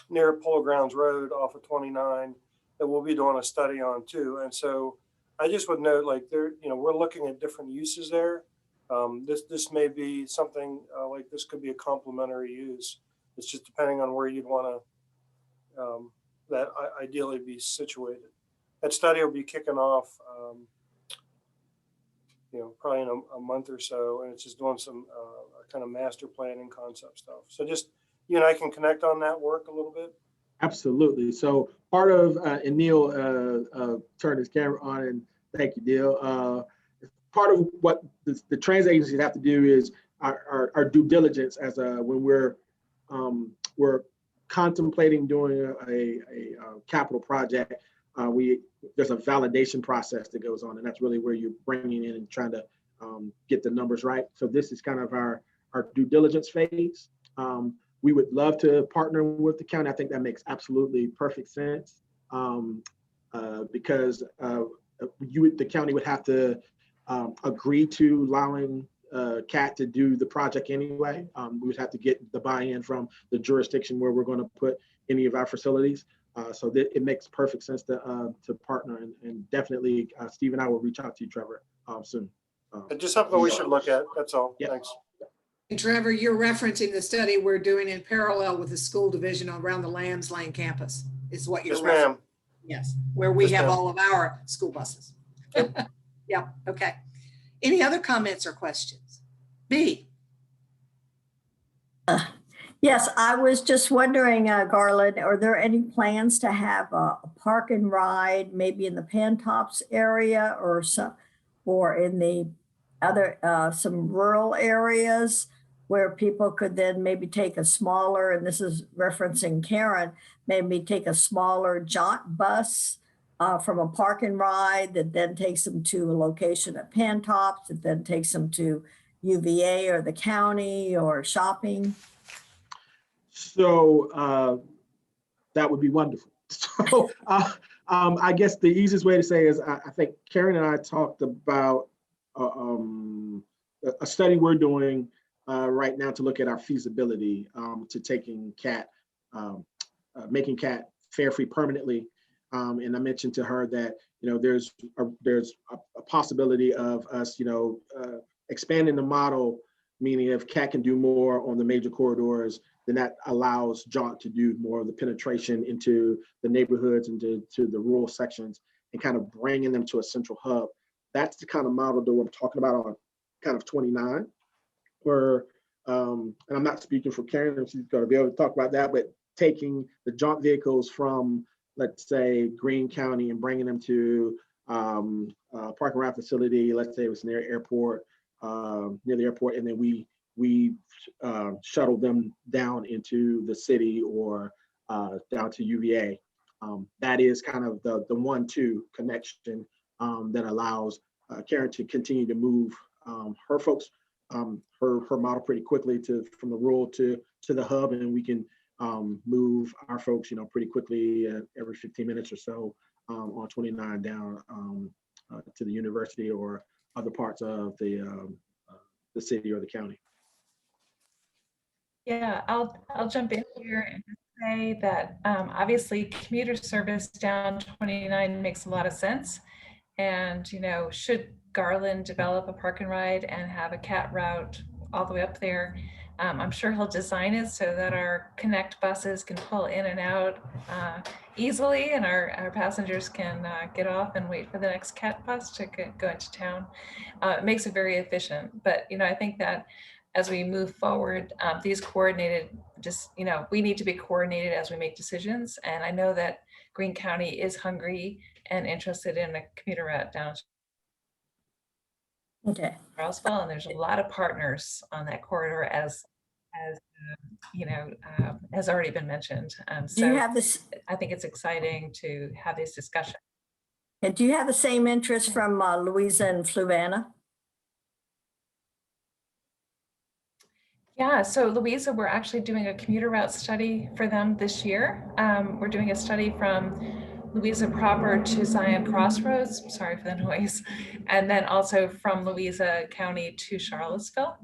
near Polo Grounds Road off of 29 that we'll be doing a study on too. And so I just would note, like, we're looking at different uses there. This may be something like this could be a complementary use. It's just depending on where you'd want to that ideally be situated. That study will be kicking off, probably in a month or so, and it's just doing some kind of master planning concept stuff. So just you and I can connect on that work a little bit. Absolutely. So part of, and Neil turned his camera on, and thank you, Neil. Part of what the transit agencies have to do is our due diligence as when we're contemplating doing a capital project. There's a validation process that goes on, and that's really where you're bringing in and trying to get the numbers right. So this is kind of our due diligence phase. We would love to partner with the county. I think that makes absolutely perfect sense. because the county would have to agree to allowing CAT to do the project anyway. We would have to get the buy-in from the jurisdiction where we're going to put any of our facilities. So that it makes perfect sense to partner, and definitely Steve and I will reach out to you, Trevor, soon. Just something we should look at. That's all. Yeah. Thanks. And Trevor, you're referencing the study we're doing in parallel with the school division around the Lambs Lane campus is what you're Yes, referencing. ma'am. Yes, where we Yes, have ma'am. all of our school buses. Yeah, okay. Any other comments or questions? B. Yes, I was just wondering, Garland, are there any plans to have a park and ride, maybe in the Pantops area or in the other, some rural areas where people could then maybe take a smaller, and this is referencing Karen, maybe take a smaller jaunt bus from a park and ride that then takes them to a location at Pantops, that then takes them to UVA or the county or shopping? So that would be wonderful. So I guess the easiest way to say is I think Karen and I talked about a study we're doing right now to look at our feasibility to taking CAT, making CAT fare free permanently. And I mentioned to her that, you know, there's a possibility of us, you know, expanding the model, meaning if CAT can do more on the major corridors, then that allows JAUNT to do more of the penetration into the neighborhoods and to the rural sections and kind of bringing them to a central hub. That's the kind of model that we're talking about on kind of 29, where, and I'm not speaking for Karen, she's going to be able to talk about that, but taking the JAUNT vehicles from, let's say, Greene County and bringing them to a park and ride facility, let's say it was near the airport, and then we shuttle them down into the city or down to UVA. That is kind of the 1-2 connection that allows Karen to continue to move her folks, her model pretty quickly from the rural to the hub, and we can move our folks, you know, pretty quickly every 15 minutes or so on 29 down to the university or other parts of the city or the county. Yeah, I'll jump in here and say that obviously commuter service down 29 makes a lot of sense. And, you know, should Garland develop a park and ride and have a CAT route all the way up there, I'm sure he'll design it so that our Connect buses can pull in and out easily, and our passengers can get off and wait for the next CAT bus to go into town. It makes it very efficient. But, you know, I think that as we move forward, these coordinated, just, you know, we need to be coordinated as we make decisions. And I know that Greene County is hungry and interested in a commuter route down Okay. Charlottesville, and there's a lot of partners on that corridor, as you know, has already been mentioned. Do you have this? I think it's exciting to have these discussions. And do you have the same interest from Louisa and Fluvanna? Yeah, so Louisa, we're actually doing a commuter route study for them this year. We're doing a study from Louisa proper to Zion Crossroads, sorry for the noise, and then also from Louisa County to Charlottesville.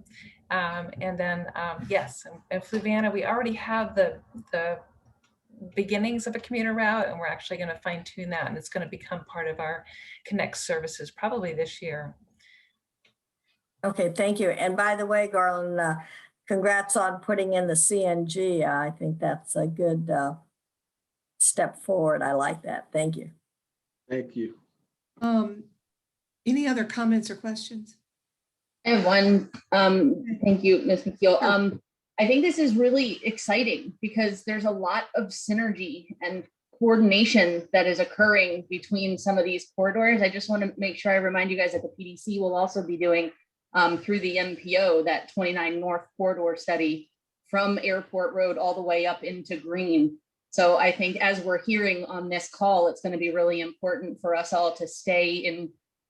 And then, yes, and Fluvanna, we already have the beginnings of a commuter route, and we're actually going to fine tune that, and it's going to become part of our Connect services probably this year. Okay, thank you. And by the way, Garland, congrats on putting in the CNG. I think that's a good step forward. I like that. Thank you. Thank you. Any other comments or questions? I have one. Thank you, Ms. McKeel. I think this is really exciting because there's a lot of synergy and coordination that is occurring between some of these corridors. I just want to make sure I remind you guys that the PDC will also be doing through the MPO, that 29 North corridor study from Airport Road all the way up into Greene. So I think as we're hearing on this call, it's going to be really important for us all to stay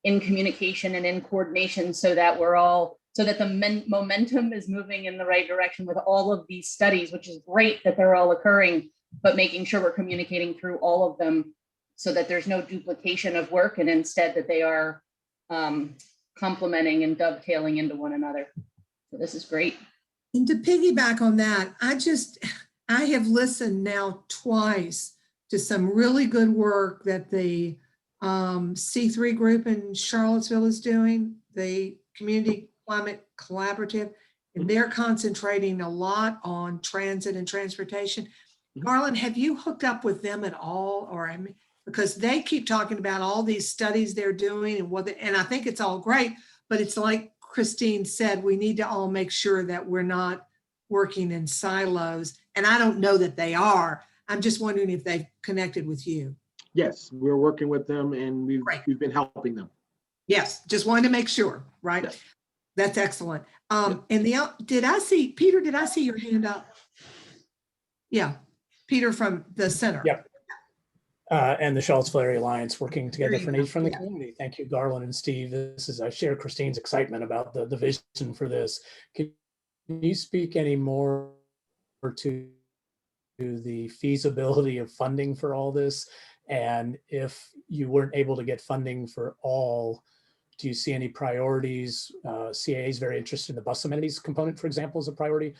in communication and in coordination so that the momentum is moving in the right direction with all of these studies, which is great that they're all occurring, but making sure we're communicating through all of them so that there's no duplication of work and instead that they are complementing and dovetailing into one another. So this is great. And to piggyback on that, I have listened now twice to some really good work that the C3 group in Charlottesville is doing, the Community Climate Collaborative, and they're concentrating a lot on transit and transportation. Garland, have you hooked up with them at all? Or I mean, because they keep talking about all these studies they're doing and I think it's all great, but it's like Christine said, we need to all make sure that we're not working in silos. And I don't know that they are. I'm just wondering if they've connected with you. Yes, we're working with them and we've been helping them. Yes, just wanted to make sure, right? Yes. That's excellent. And did I see your hand up? Yeah, Peter from the center. Yep. And the Charlottesville Area Alliance working together for needs from the Yeah. community. Thank you, Garland and Steve. I share Christine's excitement about the vision for this. Can you speak any more to the feasibility of funding for all this? And if you weren't able to get funding for all, do you see any priorities? CAA is very interested in the bus amenities component, for example, as a priority.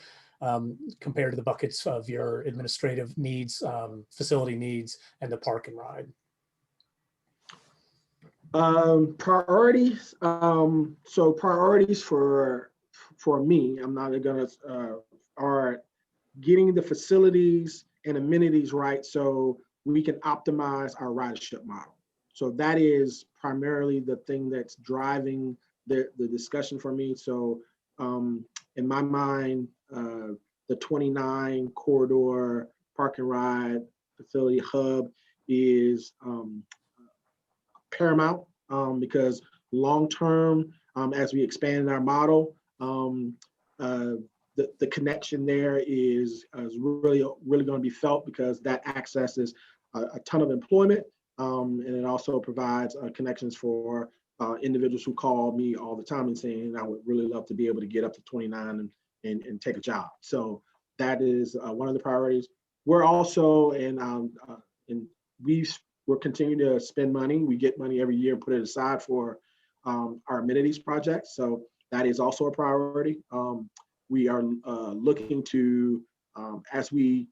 Compared to the buckets of your administrative needs, facility needs, and the park and ride? Priorities. So priorities for me, I'm not gonna, are getting the facilities and amenities right so we can optimize our ridership model. So that is primarily the thing that's driving the discussion for me. So in my mind, the 29 corridor park and ride facility hub is paramount because long-term, as we expand our model, the connection there is really going to be felt because that accesses a ton of employment, and it also provides connections for individuals who call me all the time and saying, I would really love to be able to get up to 29 and take a job. So that is one of the priorities. We're also, we're continuing to spend money. We get money every year and put it aside for our amenities projects. So that is also a priority. We are looking to, as we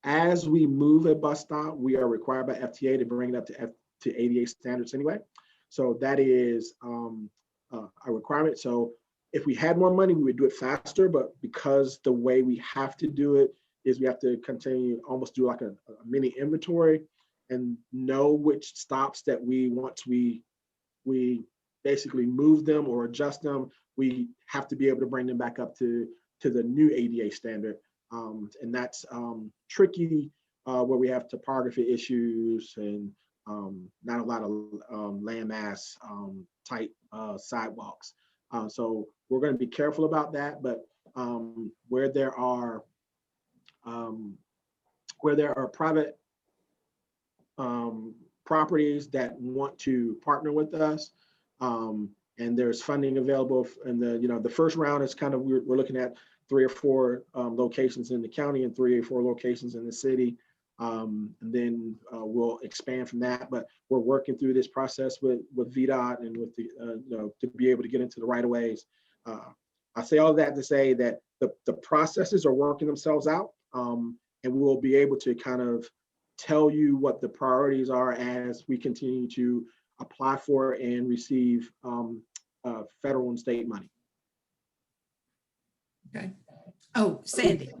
move a bus stop, we are required by FTA to bring it up to ADA standards anyway. So that is a requirement. So if we had more money, we would do it faster, but because the way we have to do it is we have to continue, almost do like a mini inventory and know which stops that once we basically move them or adjust them, we have to be able to bring them back up to the new ADA standard. And that's tricky where we have topography issues and not a lot of landmass tight sidewalks. So we're going to be careful about that, but where there are private properties that want to partner with us, and there's funding available, and the first round is kind of we're looking at 3 or 4 locations in the county and 3 or 4 locations in the city. And then we'll expand from that. But we're working through this process with VDOT and with the to be able to get into the right of ways. I say all that to say that the processes are working themselves out, and we'll be able to kind of tell you what the priorities are as we continue to apply for and receive federal and state money. Okay. Oh, Sandy.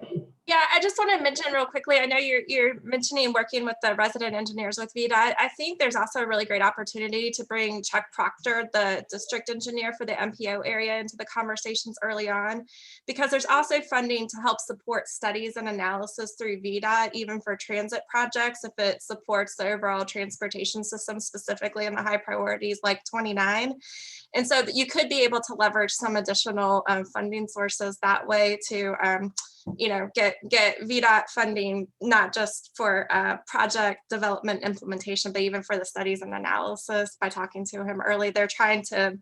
Yeah, I just want to mention real quickly, I know you're mentioning working with the resident engineers with VDOT. I think there's also a really great opportunity to bring Chuck Proctor, the district engineer for the MPO area, into the conversations early on, because there's also funding to help support studies and analysis through VDOT, even for transit projects, if it supports the overall transportation system, specifically in the high priorities like 29. And so that you could be able to leverage some additional funding sources that way to get VDOT funding, not just for project development implementation, but even for the studies and analysis. By talking to him early, they're trying to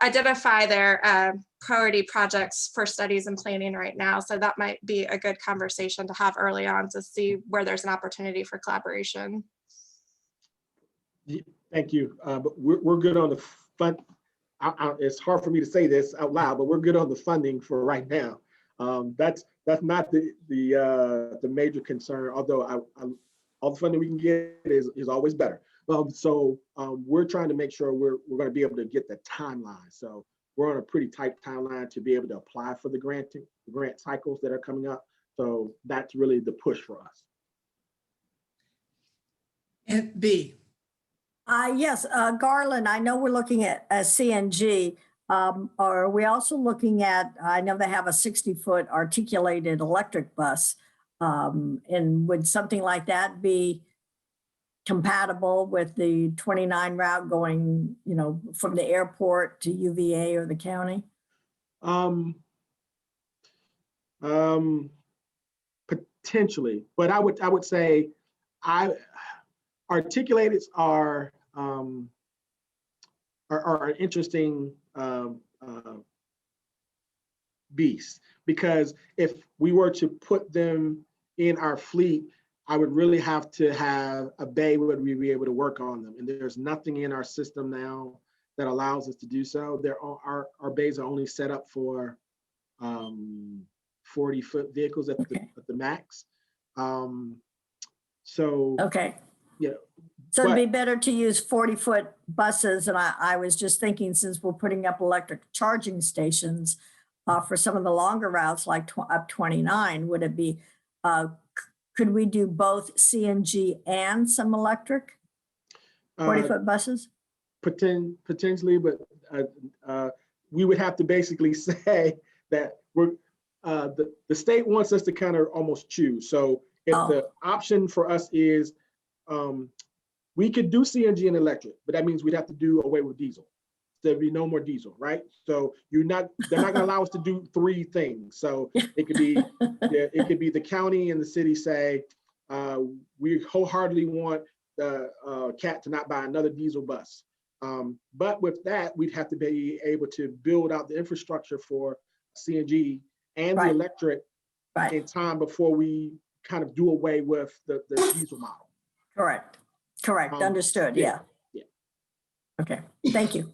identify their priority projects for studies and planning right now. So that might be a good conversation to have early on to see where there's an opportunity for collaboration. Thank you. But we're good on the fund. It's hard for me to say this out loud, but we're good on the funding for right now. That's not the major concern, although all the funding we can get is always better. We're trying to make sure we're going to be able to get the timeline. So we're on a pretty tight timeline to be able to apply for the grant cycles that are coming up. So that's really the push for us. And B. Yes, Garland, I know we're looking at CNG. Are we also looking at, I know they have a 60-foot articulated electric bus. And would something like that be compatible with the 29 route going, from the airport to UVA or the county? Potentially, but I would say articulateds are an interesting beast, because if we were to put them in our fleet, I would really have to have a bay where we'd be able to work on them. And there's nothing in our system now that allows us to do so. Our bays are only set up for 40-foot vehicles at the max. Okay. Yeah. So it'd be better to use 40-foot buses. And I was just thinking, since we're putting up electric charging stations for some of the longer routes, like up 29, would it be, could we do both CNG and some electric 40-foot buses? Potentially, but we would have to basically say that the state wants us to kind of almost choose. So if the option for us is, we could do CNG and electric, but that means we'd have to do away with diesel. There'd be no more diesel, right? So they're not going to allow us to do three things. So it could be the county and the city say, we wholeheartedly want the CAT to not buy another diesel bus. But with that, we'd have to be able to build out the infrastructure for CNG and the electric in time before we kind of do away with the diesel model. Correct. Understood. Yeah. Okay. Thank you.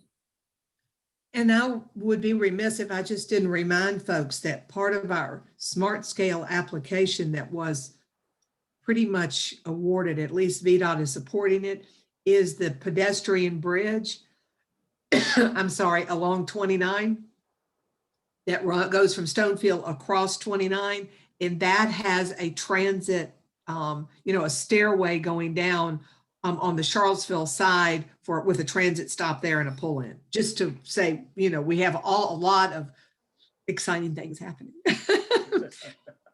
And I would be remiss if I just didn't remind folks that part of our smart scale application that was pretty much awarded, at least VDOT is supporting it, is the pedestrian bridge. I'm sorry, along 29 that goes from Stonefield across 29. And that has a transit, a stairway going down on the Charlottesville side with a transit stop there and a pull in, just to say, we have a lot of exciting things happening.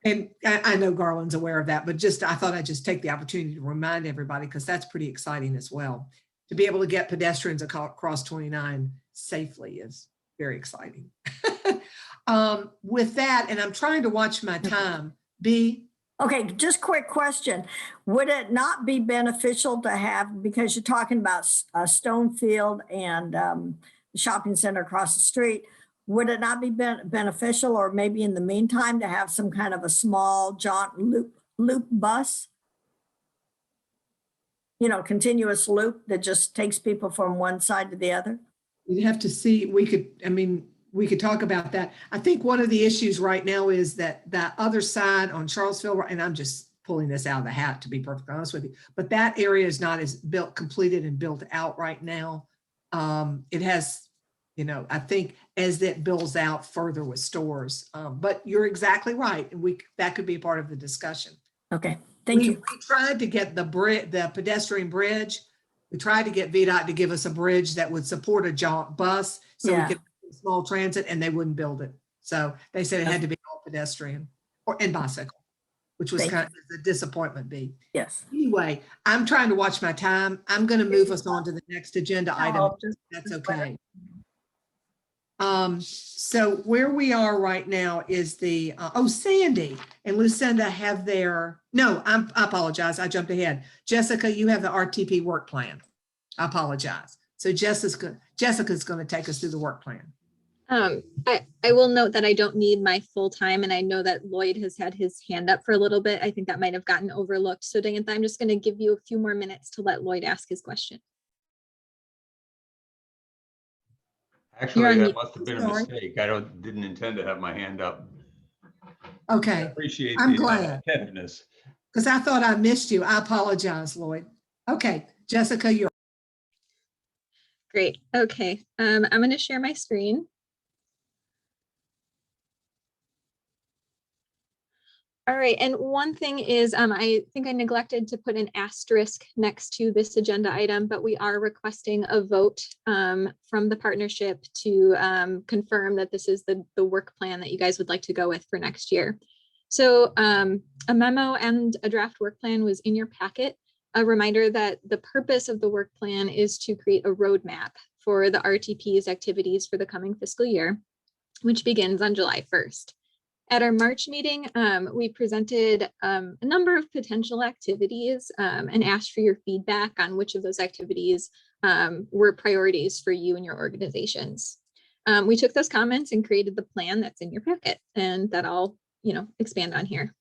And I know Garland's aware of that, but I thought I'd just take the opportunity to remind everybody, because that's pretty exciting as well. To be able to get pedestrians across 29 safely is very exciting. With that, and I'm trying to watch my time, B. Okay, just quick question. Would it not be beneficial to have, because you're talking about Stonefield and the shopping center across the street, would it not be beneficial, or maybe in the meantime, to have some kind of a small jaunt loop bus? Continuous loop that just takes people from one side to the other? You'd have to see, we could talk about that. I think one of the issues right now is that other side on Charlottesville, and I'm just pulling this out of the hat to be perfectly honest with you, but that area is not as completed and built out right now. It has, I think as it builds out further with stores, but you're exactly right. And that could be a part of the discussion. Okay, thank you. We tried to get the pedestrian bridge. We tried to get VDOT to give us a bridge that would support a jaunt bus so we could small transit, and they wouldn't build it. So they said it had to be all pedestrian and bicycle, which was kind of a disappointment. B. Yes. Anyway, I'm trying to watch my time. I'm going to move us on to the next agenda item. That's okay. So where we are right now is the, Sandy and Lucinda have I apologize. I jumped ahead. Jessica, you have the RTP work plan. I apologize. So Jessica's going to take us through the work plan. I will note that I don't need my full time, and I know that Lloyd has had his hand up for a little bit. I think that might have gotten overlooked. So Diantha, I'm just going to give you a few more minutes to let Lloyd ask his question. You're Actually, on that mute. must have been a Sorry. mistake. I didn't intend to have my hand up. I Okay, appreciate I'm the glad. attentiveness. because I thought I missed you. I apologize, Lloyd. Okay, Jessica, you're. Great. Okay. I'm going to share my screen. All right. And one thing is, I think I neglected to put an asterisk next to this agenda item, but we are requesting a vote from the partnership to confirm that this is the work plan that you guys would like to go with for next year. So a memo and a draft work plan was in your packet. A reminder that the purpose of the work plan is to create a roadmap for the RTP's activities for the coming fiscal year, which begins on July 1st. At our March meeting, we presented a number of potential activities and asked for your feedback on which of those activities were priorities for you and your organizations. We took those comments and created the plan that's in your packet, and that I'll expand on here.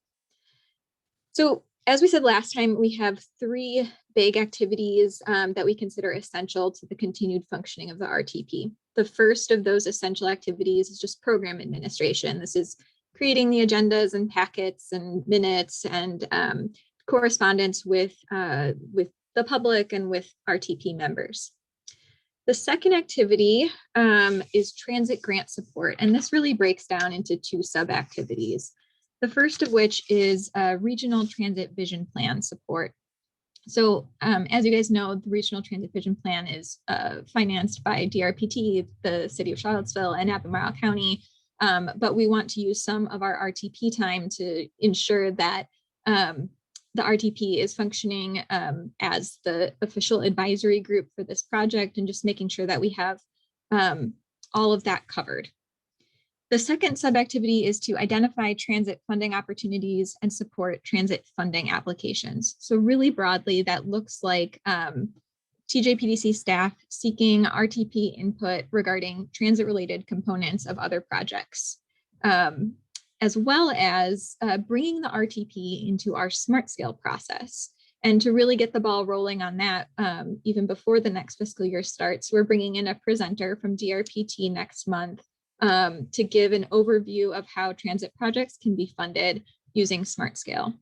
So as we said last time, we have 3 big activities that we consider essential to the continued functioning of the RTP. The first of those essential activities is just program administration. This is creating the agendas and packets and minutes and correspondence with the public and with RTP members. The second activity is transit grant support, and this really breaks down into 2 sub-activities. The first of which is regional transit vision plan support. So as you guys know, the Regional Transit Vision Plan is financed by DRPT, the City of Charlottesville, and Albemarle County. But we want to use some of our RTP time to ensure that the RTP is functioning as the official advisory group for this project, and just making sure that we have all of that covered. The second sub-activity is to identify transit funding opportunities and support transit funding applications. So really broadly, that looks like TJPDC staff seeking RTP input regarding transit-related components of other projects, as well as bringing the RTP into our smart scale process. And to really get the ball rolling on that, even before the next fiscal year starts, we're bringing in a presenter from DRPT next month to give an overview of how transit projects can be funded using smart scale.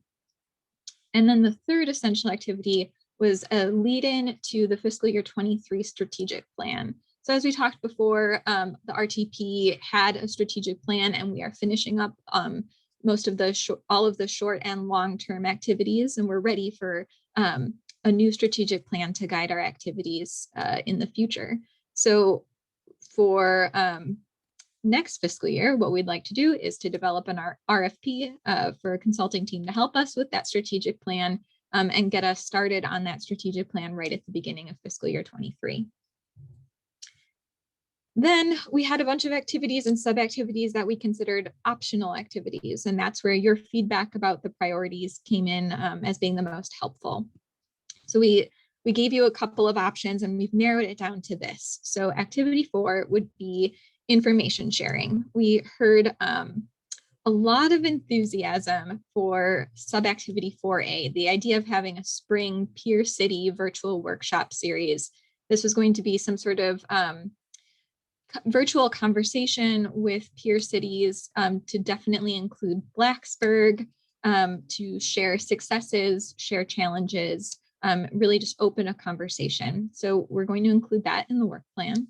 And then the third essential activity was a lead-in to the fiscal year 23 strategic plan. So as we talked before, the RTP had a strategic plan, and we are finishing up most of the all of the short and long-term activities, and we're ready for a new strategic plan to guide our activities in the future. So for next fiscal year, what we'd like to do is to develop an RFP for a consulting team to help us with that strategic plan and get us started on that strategic plan right at the beginning of fiscal year 23. Then we had a bunch of activities and sub-activities that we considered optional activities, and that's where your feedback about the priorities came in as being the most helpful. So we gave you a couple of options, and we've narrowed it down to this. So activity 4 would be information sharing. We heard a lot of enthusiasm for sub-activity 4A, the idea of having a spring peer city virtual workshop series. This was going to be some sort of virtual conversation with peer cities to definitely include Blacksburg, to share successes, share challenges, really just open a conversation. So we're going to include that in the work plan.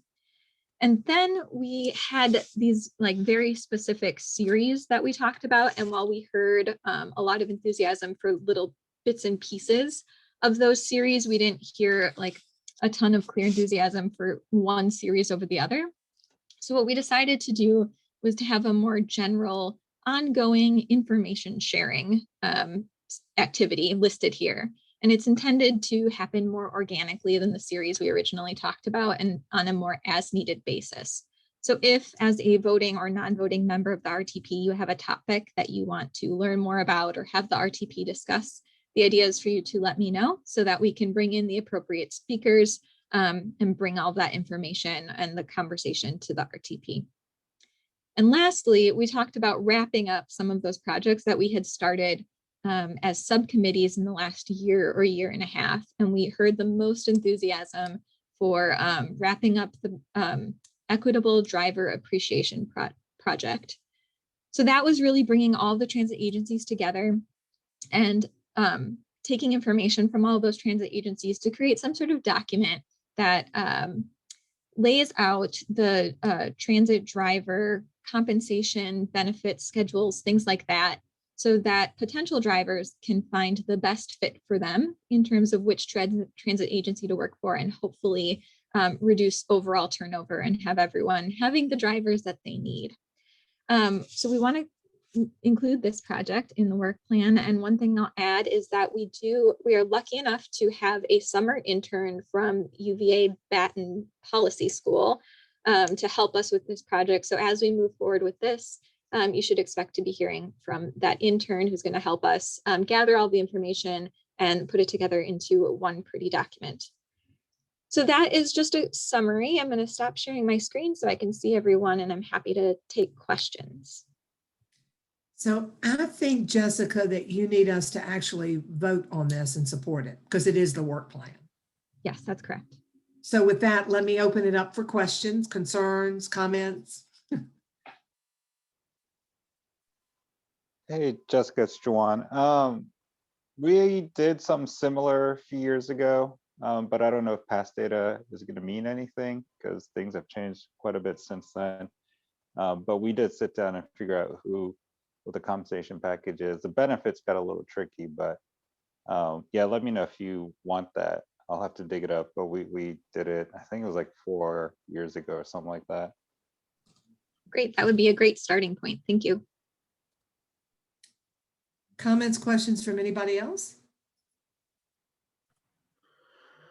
And then we had these very specific series that we talked about. And while we heard a lot of enthusiasm for little bits and pieces of those series, we didn't hear a ton of clear enthusiasm for one series over the other. So what we decided to do was to have a more general ongoing information sharing activity listed here. And it's intended to happen more organically than the series we originally talked about, and on a more as needed basis. So if as a voting or non-voting member of the RTP, you have a topic that you want to learn more about or have the RTP discuss, the idea is for you to let me know so that we can bring in the appropriate speakers and bring all that information and the conversation to the RTP. And lastly, we talked about wrapping up some of those projects that we had started as subcommittees in the last year or year and a half. And we heard the most enthusiasm for wrapping up the Equitable Driver Appreciation Project. So that was really bringing all the transit agencies together and taking information from all those transit agencies to create some sort of document that lays out the transit driver compensation, benefits, schedules, things like that, so that potential drivers can find the best fit for them in terms of which transit agency to work for, and hopefully reduce overall turnover and have everyone having the drivers that they need. So we want to include this project in the work plan. And one thing I'll add is that we are lucky enough to have a summer intern from UVA Baton Policy School to help us with this project. So as we move forward with this, you should expect to be hearing from that intern who's going to help us gather all the information and put it together into one pretty document. So that is just a summary. I'm going to stop sharing my screen so I can see everyone, and I'm happy to take questions. So I think, Jessica, that you need us to actually vote on this and support it because it is the work plan. Yes, that's correct. So with that, let me open it up for questions, concerns, comments. Hey, Jessica, it's Juwan. We did something similar a few years ago, but I don't know if past data is going to mean anything because things have changed quite a bit since then. But we did sit down and figure out what the compensation package is. The benefits got a little tricky, but yeah, let me know if you want that. I'll have to dig it up, but we did it, I think it was like 4 years ago or something like that. Great, that would be a great starting point. Thank you. Comments, questions from anybody else?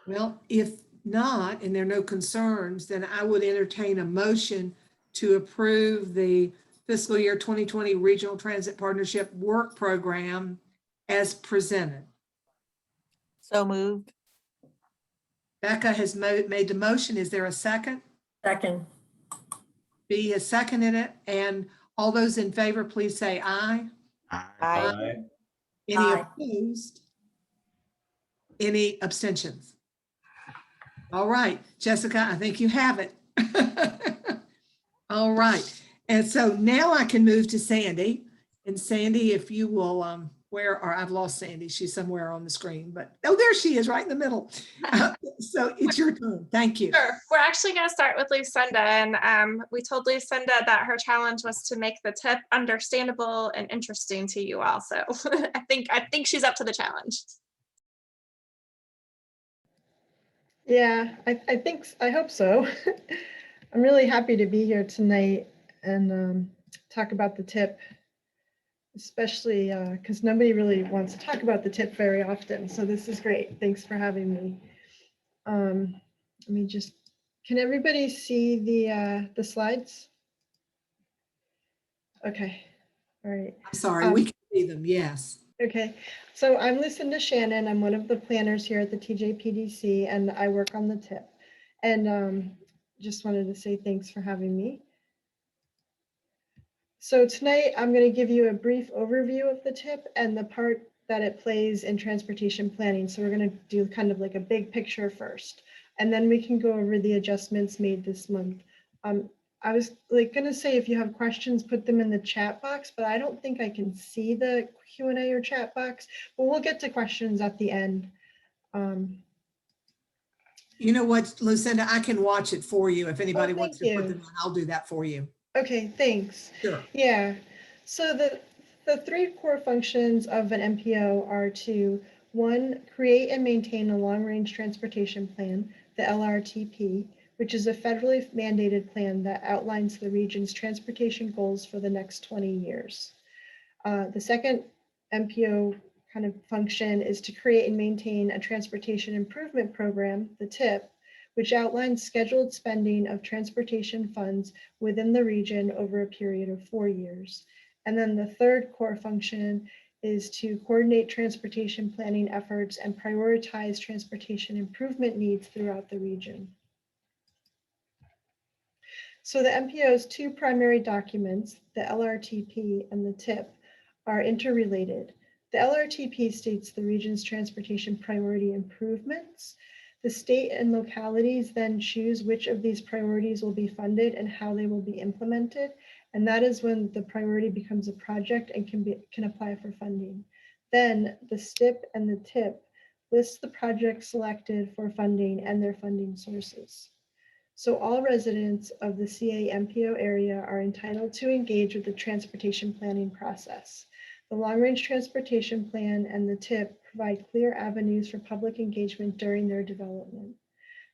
Well, if not, and there are no concerns, then I would entertain a motion to approve the fiscal year 2020 Regional Transit Partnership Work Program as presented. So moved. Becca has made the motion. Is there a second? Second. B has seconded it. And all those in favor, please say aye. Aye. Any Aye. opposed? Any abstentions? All right, Jessica, I think you have it. All right. And so now I can move to Sandy. And Sandy, if you will, I've lost Sandy. She's somewhere on the screen, but oh, there she is right in the middle. So it's your turn. Thank you. Sure. We're actually going to start with Lucinda. And we told Lucinda that her challenge was to make the tip understandable and interesting to you all. So I think she's up to the challenge. Yeah, I hope so. I'm really happy to be here tonight and talk about the tip, especially because nobody really wants to talk about the tip very often. So this is great. Thanks for having me. Let me just, can everybody see the slides? Okay, all right. I'm sorry, we can see them, yes. Okay, so I'm Lucinda Shannon. I'm one of the planners here at the TJPDC, and I work on the tip. And just wanted to say thanks for having me. So tonight I'm going to give you a brief overview of the tip and the part that it plays in transportation planning. So we're going to do kind of like a big picture first, and then we can go over the adjustments made this month. I was like going to say, if you have questions, put them in the chat box, but I don't think I can see the Q&A or chat box, but we'll get to questions at the end. You know what, Lucinda, I can watch it for you. If anybody wants to put you. them in, I'll do that for you. Okay, thanks. Sure. Yeah, so the three core functions of an MPO are to, one, create and maintain a long-range transportation plan, the LRTP, which is a federally mandated plan that outlines the region's transportation goals for the next 20 years. The second MPO kind of function is to create and maintain a transportation improvement program, the TIP, which outlines scheduled spending of transportation funds within the region over a period of 4 years. And then the third core function is to coordinate transportation planning efforts and prioritize transportation improvement needs throughout the region. So the MPO's two primary documents, the LRTP and the TIP, are interrelated. The LRTP states the region's transportation priority improvements. The state and localities then choose which of these priorities will be funded and how they will be implemented. And that is when the priority becomes a project and can apply for funding. Then the STIP and the TIP list the projects selected for funding and their funding sources. So all residents of the CA MPO area are entitled to engage with the transportation planning process. The long-range transportation plan and the TIP provide clear avenues for public engagement during their development.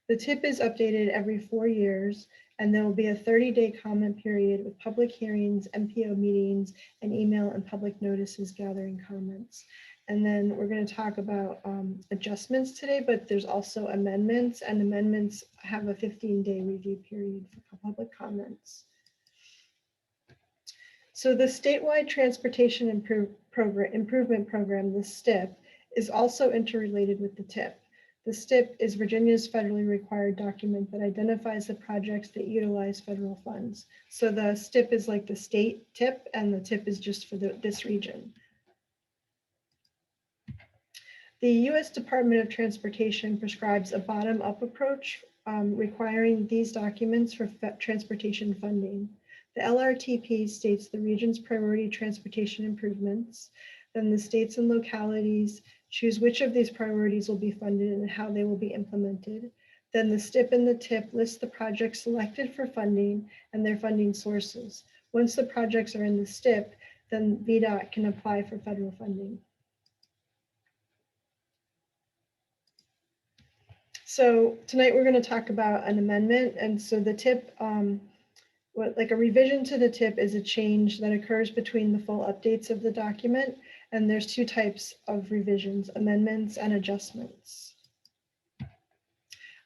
The TIP is updated every 4 years, and there will be a 30-day comment period with public hearings, MPO meetings, and email and public notices gathering comments. And then we're going to talk about adjustments today, but there's also amendments, and amendments have a 15-day review period for public comments. So the Statewide Transportation Improvement Program, the STIP, is also interrelated with the TIP. The STIP is Virginia's federally required document that identifies the projects that utilize federal funds. So the STIP is like the state TIP, and the TIP is just for this region. The U.S. Department of Transportation prescribes a bottom-up approach requiring these documents for transportation funding. The LRTP states the region's priority transportation improvements. Then the states and localities choose which of these priorities will be funded and how they will be implemented. Then the STIP and the TIP list the projects selected for funding and their funding sources. Once the projects are in the STIP, then VDOT can apply for federal funding. So tonight we're going to talk about an amendment. And so the TIP, like a revision to the TIP is a change that occurs between the full updates of the document. And there's two types of revisions, amendments and adjustments.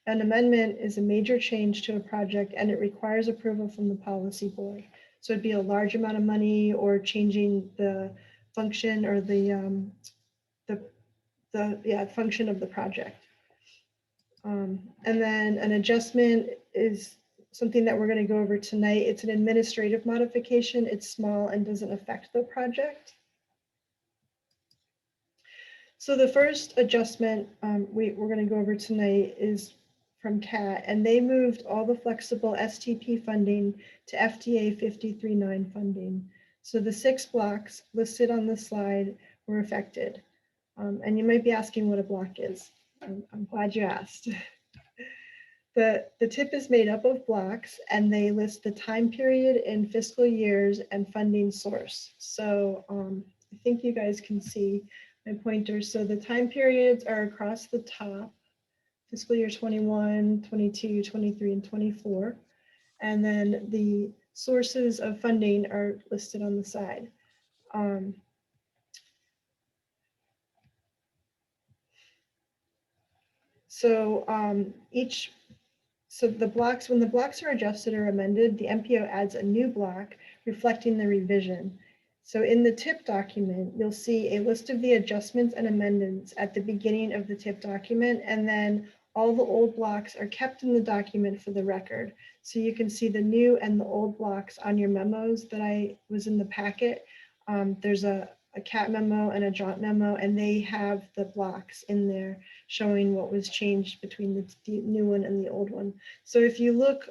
An amendment is a major change to a project and it requires approval from the policy board. So it'd be a large amount of money or changing the function or the function of the project. And then an adjustment is something that we're going to go over tonight. It's an administrative modification. It's small and doesn't affect the project. So the first adjustment we're going to go over tonight is from CAT, and they moved all the flexible STP funding to FTA 53-9 funding. So the 6 blocks listed on the slide were affected. And you might be asking what a block is. I'm glad you asked. The TIP is made up of blocks and they list the time period in fiscal years and funding source. So I think you guys can see my pointer. So the time periods are across the top, fiscal year 21, 22, 23, and 24. And then the sources of funding are listed on the side. So the blocks, when the blocks are adjusted or amended, the MPO adds a new block reflecting the revision. So in the TIP document, you'll see a list of the adjustments and amendments at the beginning of the TIP document, and then all the old blocks are kept in the document for the record. So you can see the new and the old blocks on your memos that was in the packet. There's a CAT memo and a JAUNT memo, and they have the blocks in there showing what was changed between the new one and the old one. So if you look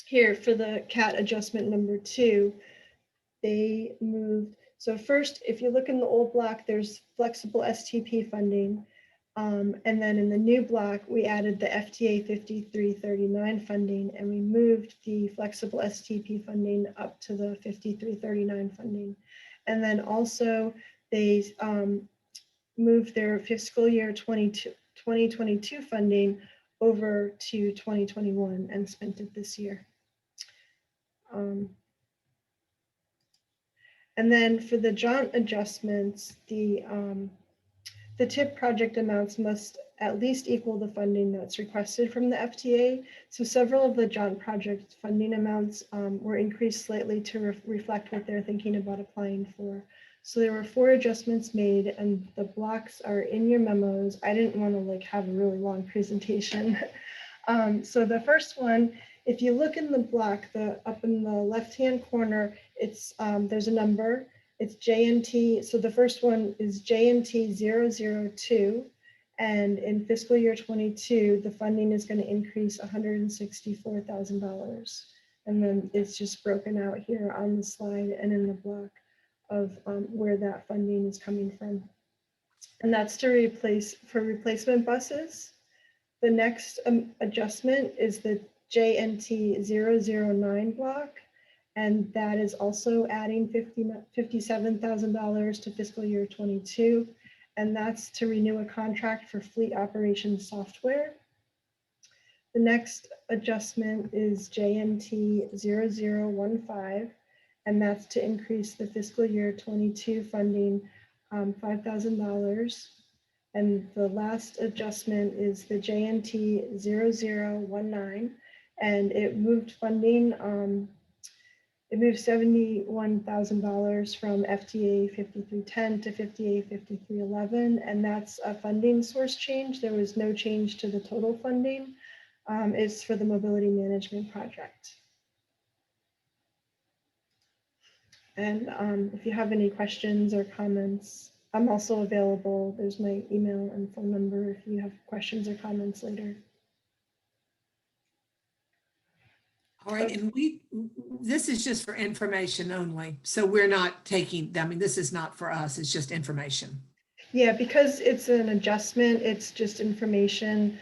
here for the CAT adjustment number 2, they moved. So first, if you look in the old block, there's flexible STP funding. And then in the new block, we added the FTA 5339 funding, and we moved the flexible STP funding up to the 5339 funding. And then also they moved their fiscal year 2022 funding over to 2021 and spent it this year. And then for the JAUNT adjustments, the TIP project amounts must at least equal the funding that's requested from the FTA. So several of the JAUNT project funding amounts were increased slightly to reflect what they're thinking about applying for. So there were 4 adjustments made, and the blocks are in your memos. I didn't want to have a really long presentation. So the first one, if you look in the block, up in the left-hand corner, it's there's a number. It's JNT. So the first one is JNT 002, And in fiscal year 22, the funding is going to increase $164,000. And then it's just broken out here on the slide and in the block of where that funding is coming from. And that's to replace for replacement buses. The next adjustment is the JNT 009 block. And that is also adding $57,000 to fiscal year 22. And that's to renew a contract for fleet operations software. The next adjustment is JNT 0015, and that's to increase the fiscal year 22 funding $5,000. And the last adjustment is the JNT 0019, and it moved funding. It moved $71,000 from FTA 5310 to FTA 5311, and that's a funding source change. There was no change to the total funding. It's for the mobility management project. And if you have any questions or comments, I'm also available. There's my email and phone number if you have questions or comments later. All right, and this is just for information only. So we're not taking, I mean, this is not for us, it's just information. Yeah, because it's an adjustment, it's just information.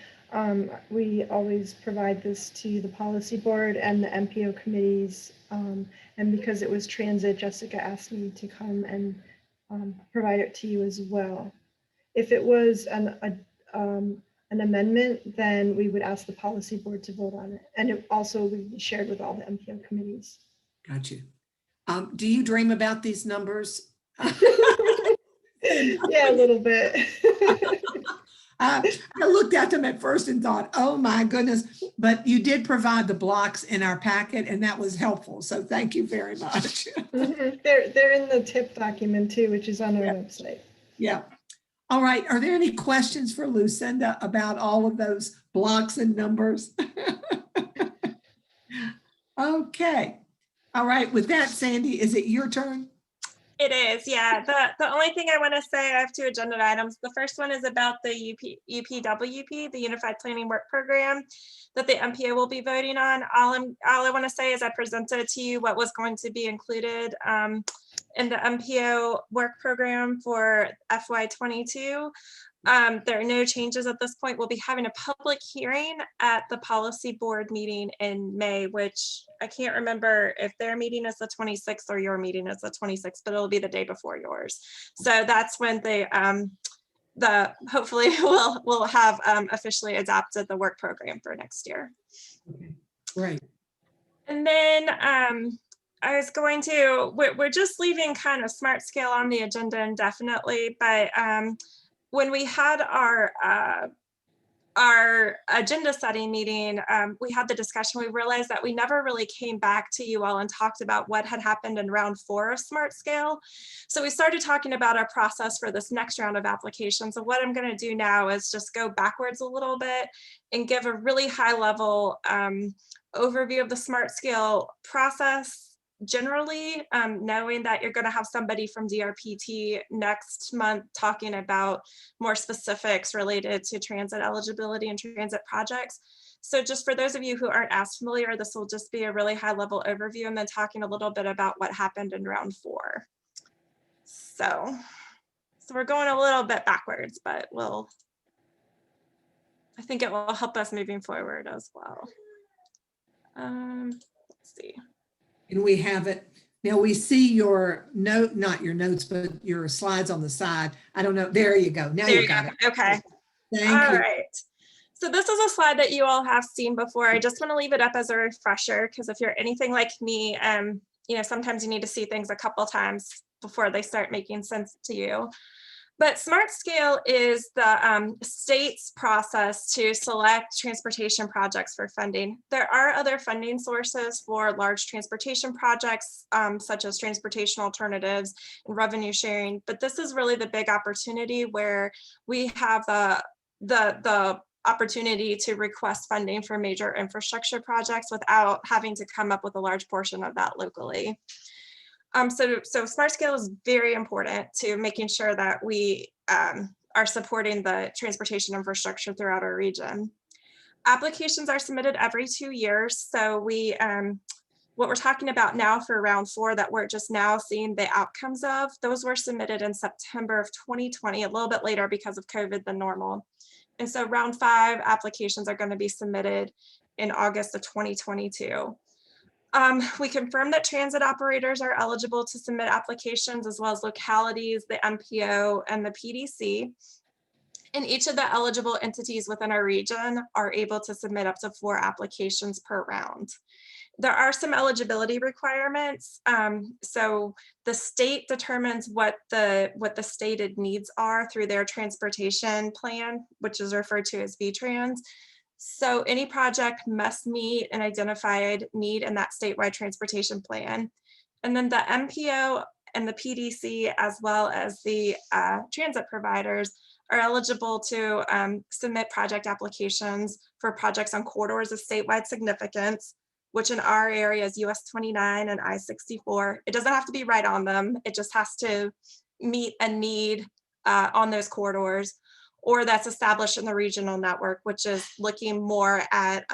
We always provide this to the policy board and the MPO committees. And because it was transit, Jessica asked me to come and provide it to you as well. If it was an amendment, then we would ask the policy board to vote on it. And it also would be shared with all the MPO committees. Got you. Do you dream about these numbers? Yeah, a little bit. I looked at them at first and thought, oh my goodness, but you did provide the blocks in our packet and that was helpful. So thank you very much. They're in the tip document too, which is on our website. Yeah. All right. Are there any questions for Lucinda about all of those blocks and numbers? Okay. All right. With that, Sandy, is it your turn? It is, yeah. The only thing I want to say, I have 2 agenda items. The first one is about the UPWP, the Unified Planning Work Program that the MPO will be voting on. All I want to say is I presented to you what was going to be included in the MPO work program for FY22. There are no changes at this point. We'll be having a public hearing at the policy board meeting in May, which I can't remember if their meeting is the 26th or your meeting is the 26th, but it'll be the day before yours. So that's when hopefully we'll have officially adopted the work program for next year. Okay, great. And then I was going to, we're just leaving kind of smart scale on the agenda indefinitely, but when we had our agenda setting meeting, we had the discussion, we realized that we never really came back to you all and talked about what had happened in round 4 of smart scale. So we started talking about our process for this next round of applications. So what I'm going to do now is just go backwards a little bit and give a really high level overview of the smart scale process. Generally, knowing that you're going to have somebody from DRPT next month talking about more specifics related to transit eligibility and transit projects. So just for those of you who aren't as familiar, this will just be a really high level overview and then talking a little bit about what happened in round 4. So we're going a little bit backwards, but I think it will help us moving forward as well. Let's see. And we have it. Now we see your note, not your notes, but your slides on the side. I don't know. There you go. Now you got it. Okay. Thank All you. right. So this is a slide that you all have seen before. I just want to leave it up as a refresher because if you're anything like me, sometimes you need to see things a couple times before they start making sense to you. But smart scale is the state's process to select transportation projects for funding. There are other funding sources for large transportation projects, such as transportation alternatives and revenue sharing. But this is really the big opportunity where we have the opportunity to request funding for major infrastructure projects without having to come up with a large portion of that locally. So smart scale is very important to making sure that we are supporting the transportation infrastructure throughout our region. Applications are submitted every 2 years. So what we're talking about now for round 4 that we're just now seeing the outcomes of, those were submitted in September of 2020, a little bit later because of COVID than normal. And so round 5 applications are going to be submitted in August of 2022. We confirm that transit operators are eligible to submit applications, as well as localities, the MPO, and the PDC. And each of the eligible entities within our region are able to submit up to 4 applications per round. There are some eligibility requirements. So the state determines what the stated needs are through their transportation plan, which is referred to as VTrans. So any project must meet an identified need in that statewide transportation plan. And then the MPO and the PDC, as well as the transit providers, are eligible to submit project applications for projects on corridors of statewide significance, which in our area is US 29 and I-64. It doesn't have to be right on them. It just has to meet a need on those corridors, or that's established in the regional network, which is looking more at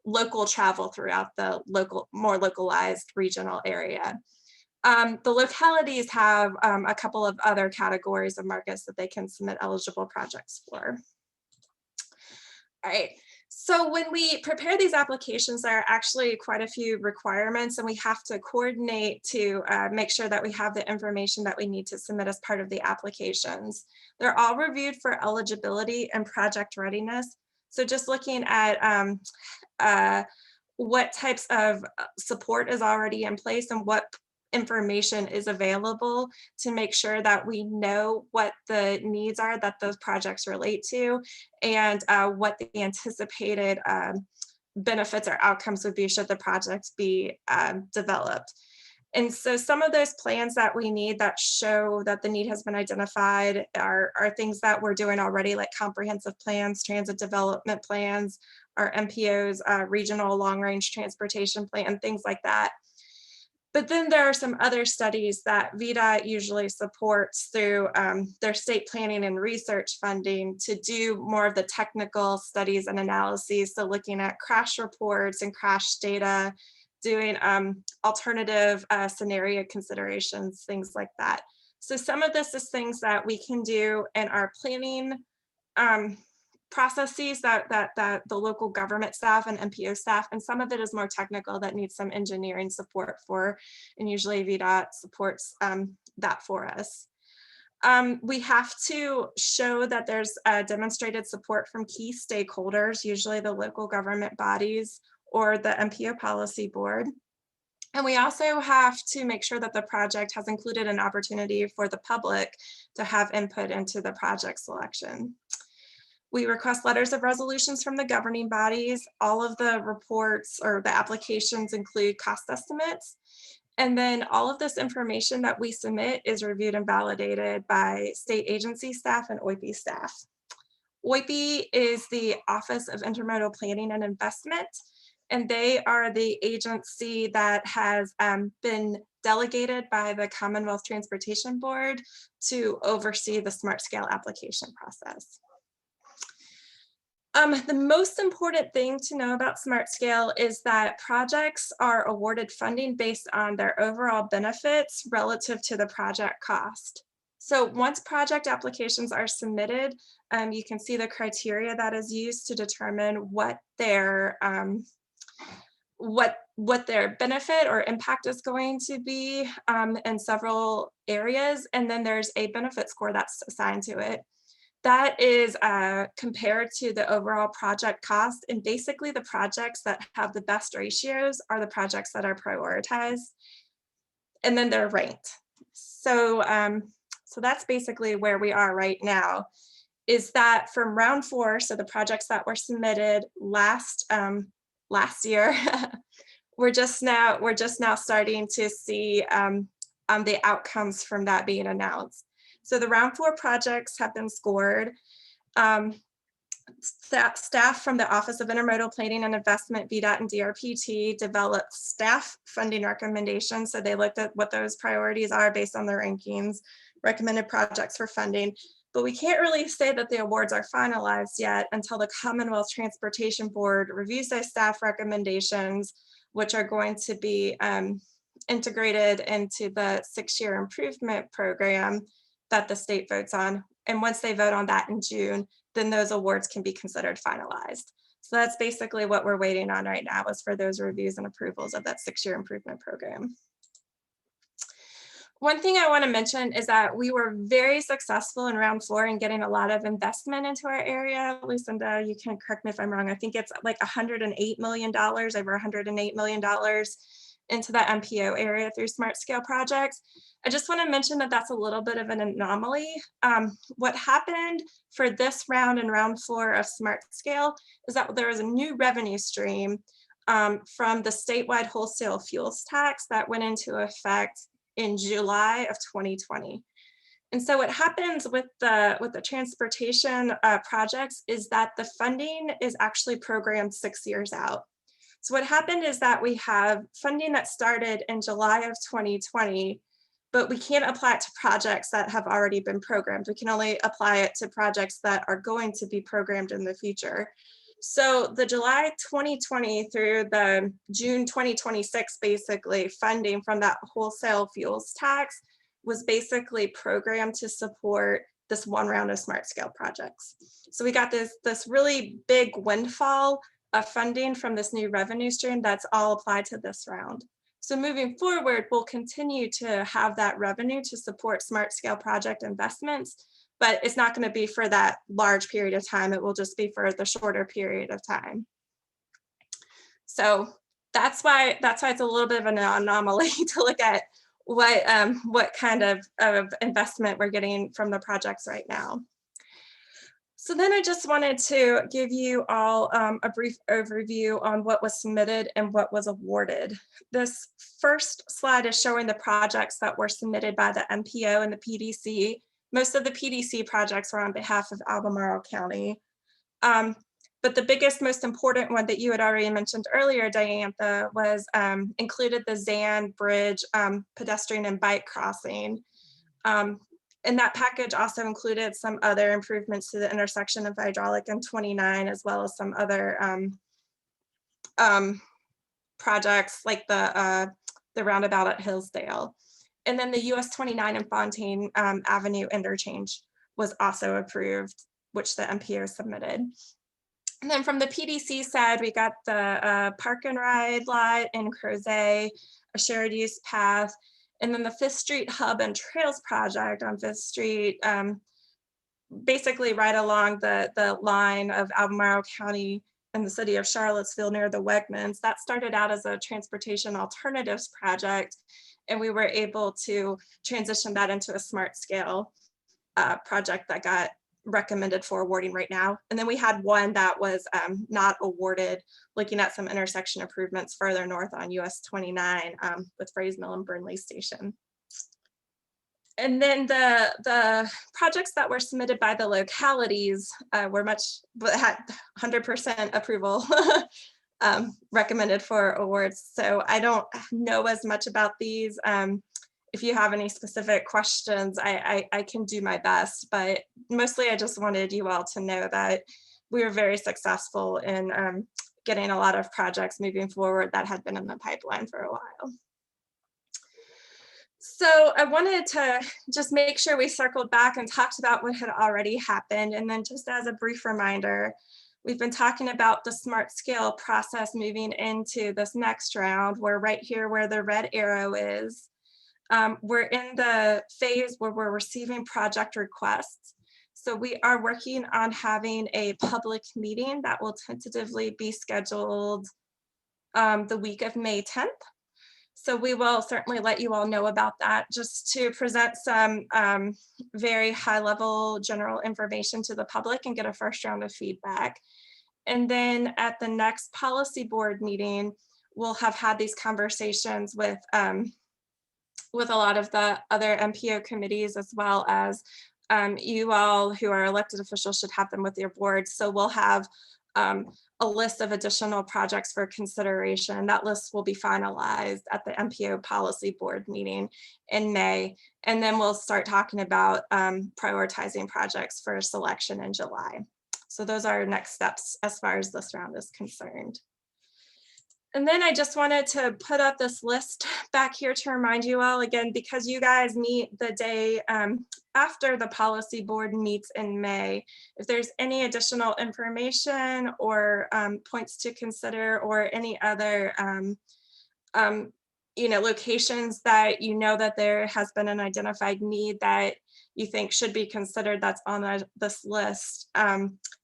local travel throughout the more localized regional area. The localities have a couple of other categories of markets that they can submit eligible projects for. All right. So when we prepare these applications, there are actually quite a few requirements, and we have to coordinate to make sure that we have the information that we need to submit as part of the applications. They're all reviewed for eligibility and project readiness. So just looking at what types of support is already in place and what information is available to make sure that we know what the needs are that those projects relate to, and what the anticipated benefits or outcomes would be should the project be developed. And so some of those plans that we need that show that the need has been identified are things that we're doing already, like comprehensive plans, transit development plans, our MPOs, regional long-range transportation plan, things like that. But then there are some other studies that VDOT usually supports through their state planning and research funding to do more of the technical studies and analyses. So looking at crash reports and crash data, doing alternative scenario considerations, things like that. So some of this is things that we can do in our planning processes that the local government staff and MPO staff, and some of it is more technical that needs some engineering support for, and usually VDOT supports that for us. We have to show that there's demonstrated support from key stakeholders, usually the local government bodies or the MPO policy board. And we also have to make sure that the project has included an opportunity for the public to have input into the project selection. We request letters of resolutions from the governing bodies. All of the reports or the applications include cost estimates. And then all of this information that we submit is reviewed and validated by state agency staff and OIP staff. OIP is the Office of Intermodal Planning and Investment, and they are the agency that has been delegated by the Commonwealth Transportation Board to oversee the smart scale application process. The most important thing to know about smart scale is that projects are awarded funding based on their overall benefits relative to the project cost. So once project applications are submitted, you can see the criteria that is used to determine what their benefit or impact is going to be in several areas. And then there's a benefit score that's assigned to it. That is compared to the overall project cost. And basically the projects that have the best ratios are the projects that are prioritized. And then they're ranked. So, so that's basically where we are right now, is that from round 4, so the projects that were submitted last year, we're just now starting to see the outcomes from that being announced. So the round 4 projects have been scored. Staff from the Office of Intermodal Planning and Investment, VDOT and DRPT, developed staff funding recommendations. So they looked at what those priorities are based on their rankings. recommended projects for funding, but we can't really say that the awards are finalized yet until the Commonwealth Transportation Board reviews those staff recommendations, which are going to be integrated into the 6-year improvement program that the state votes on. And once they vote on that in June, then those awards can be considered finalized. So that's basically what we're waiting on right now, is for those reviews and approvals of that 6-year improvement program. One thing I want to mention is that we were very successful in round 4 in getting a lot of investment into our area. Lucinda, you can correct me if I'm wrong. I think it's like $108 million, over $108 million into that MPO area through smart scale projects. I just want to mention that that's a little bit of an anomaly. What happened for this round and round 4 of smart scale is that there was a new revenue stream from the statewide wholesale fuels tax that went into effect in July of 2020. And so what happens with the transportation projects is that the funding is actually programmed 6 years out. So what happened is that we have funding that started in July of 2020, but we can't apply it to projects that have already been programmed. We can only apply it to projects that are going to be programmed in the future. So the July 2020 through the June 2026, basically funding from that wholesale fuels tax was basically programmed to support this one round of smart scale projects. So we got this really big windfall of funding from this new revenue stream that's all applied to this round. So moving forward, we'll continue to have that revenue to support smart scale project investments, but it's not going to be for that large period of time. It will just be for the shorter period of time. So that's why it's a little bit of an anomaly to look at what kind of investment we're getting from the projects right now. So then I just wanted to give you all a brief overview on what was submitted and what was awarded. This first slide is showing the projects that were submitted by the MPO and the PDC. Most of the PDC projects were on behalf of Albemarle County. But the biggest, most important one that you had already mentioned earlier, Diantha, was included the Zan Bridge pedestrian and bike crossing. And that package also included some other improvements to the intersection of Hydraulic and 29, as well as some other projects like the roundabout at Hillsdale. And then the US 29 and Fontaine Avenue interchange was also approved, which the MPO submitted. And then from the PDC side, we got the park and ride lot in Crozet, a shared use path, and then the 5th Street Hub and Trails project on 5th Street, basically right along the line of Albemarle County and the City of Charlottesville near the Wegmans. That started out as a transportation alternatives project, and we were able to transition that into a smart scale project that got recommended for awarding right now. And then we had one that was not awarded, looking at some intersection improvements further north on US 29 with Frays Mill and Burnley Station. And then the projects that were submitted by the localities had 100% approval recommended for awards. So I don't know as much about these. If you have any specific questions, I can do my best, but mostly I just wanted you all to know that we were very successful in getting a lot of projects moving forward that had been in the pipeline for a while. So I wanted to just make sure we circled back and talked about what had already happened. And then just as a brief reminder, we've been talking about the smart scale process moving into this next round. We're right here where the red arrow is. We're in the phase where we're receiving project requests. So we are working on having a public meeting that will tentatively be scheduled the week of May 10th. So we will certainly let you all know about that, just to present some very high level general information to the public and get a first round of feedback. And then at the next policy board meeting, we'll have had these conversations with a lot of the other MPO committees, as well as you all who are elected officials should have them with your boards. So we'll have a list of additional projects for consideration. That list will be finalized at the MPO Policy Board meeting in May. And then we'll start talking about prioritizing projects for selection in July. So those are our next steps as far as this round is concerned. And then I just wanted to put up this list back here to remind you all again, because you guys meet the day after the policy board meets in May. If there's any additional information or points to consider, or any other locations that that there has been an identified need that you think should be considered that's on this list,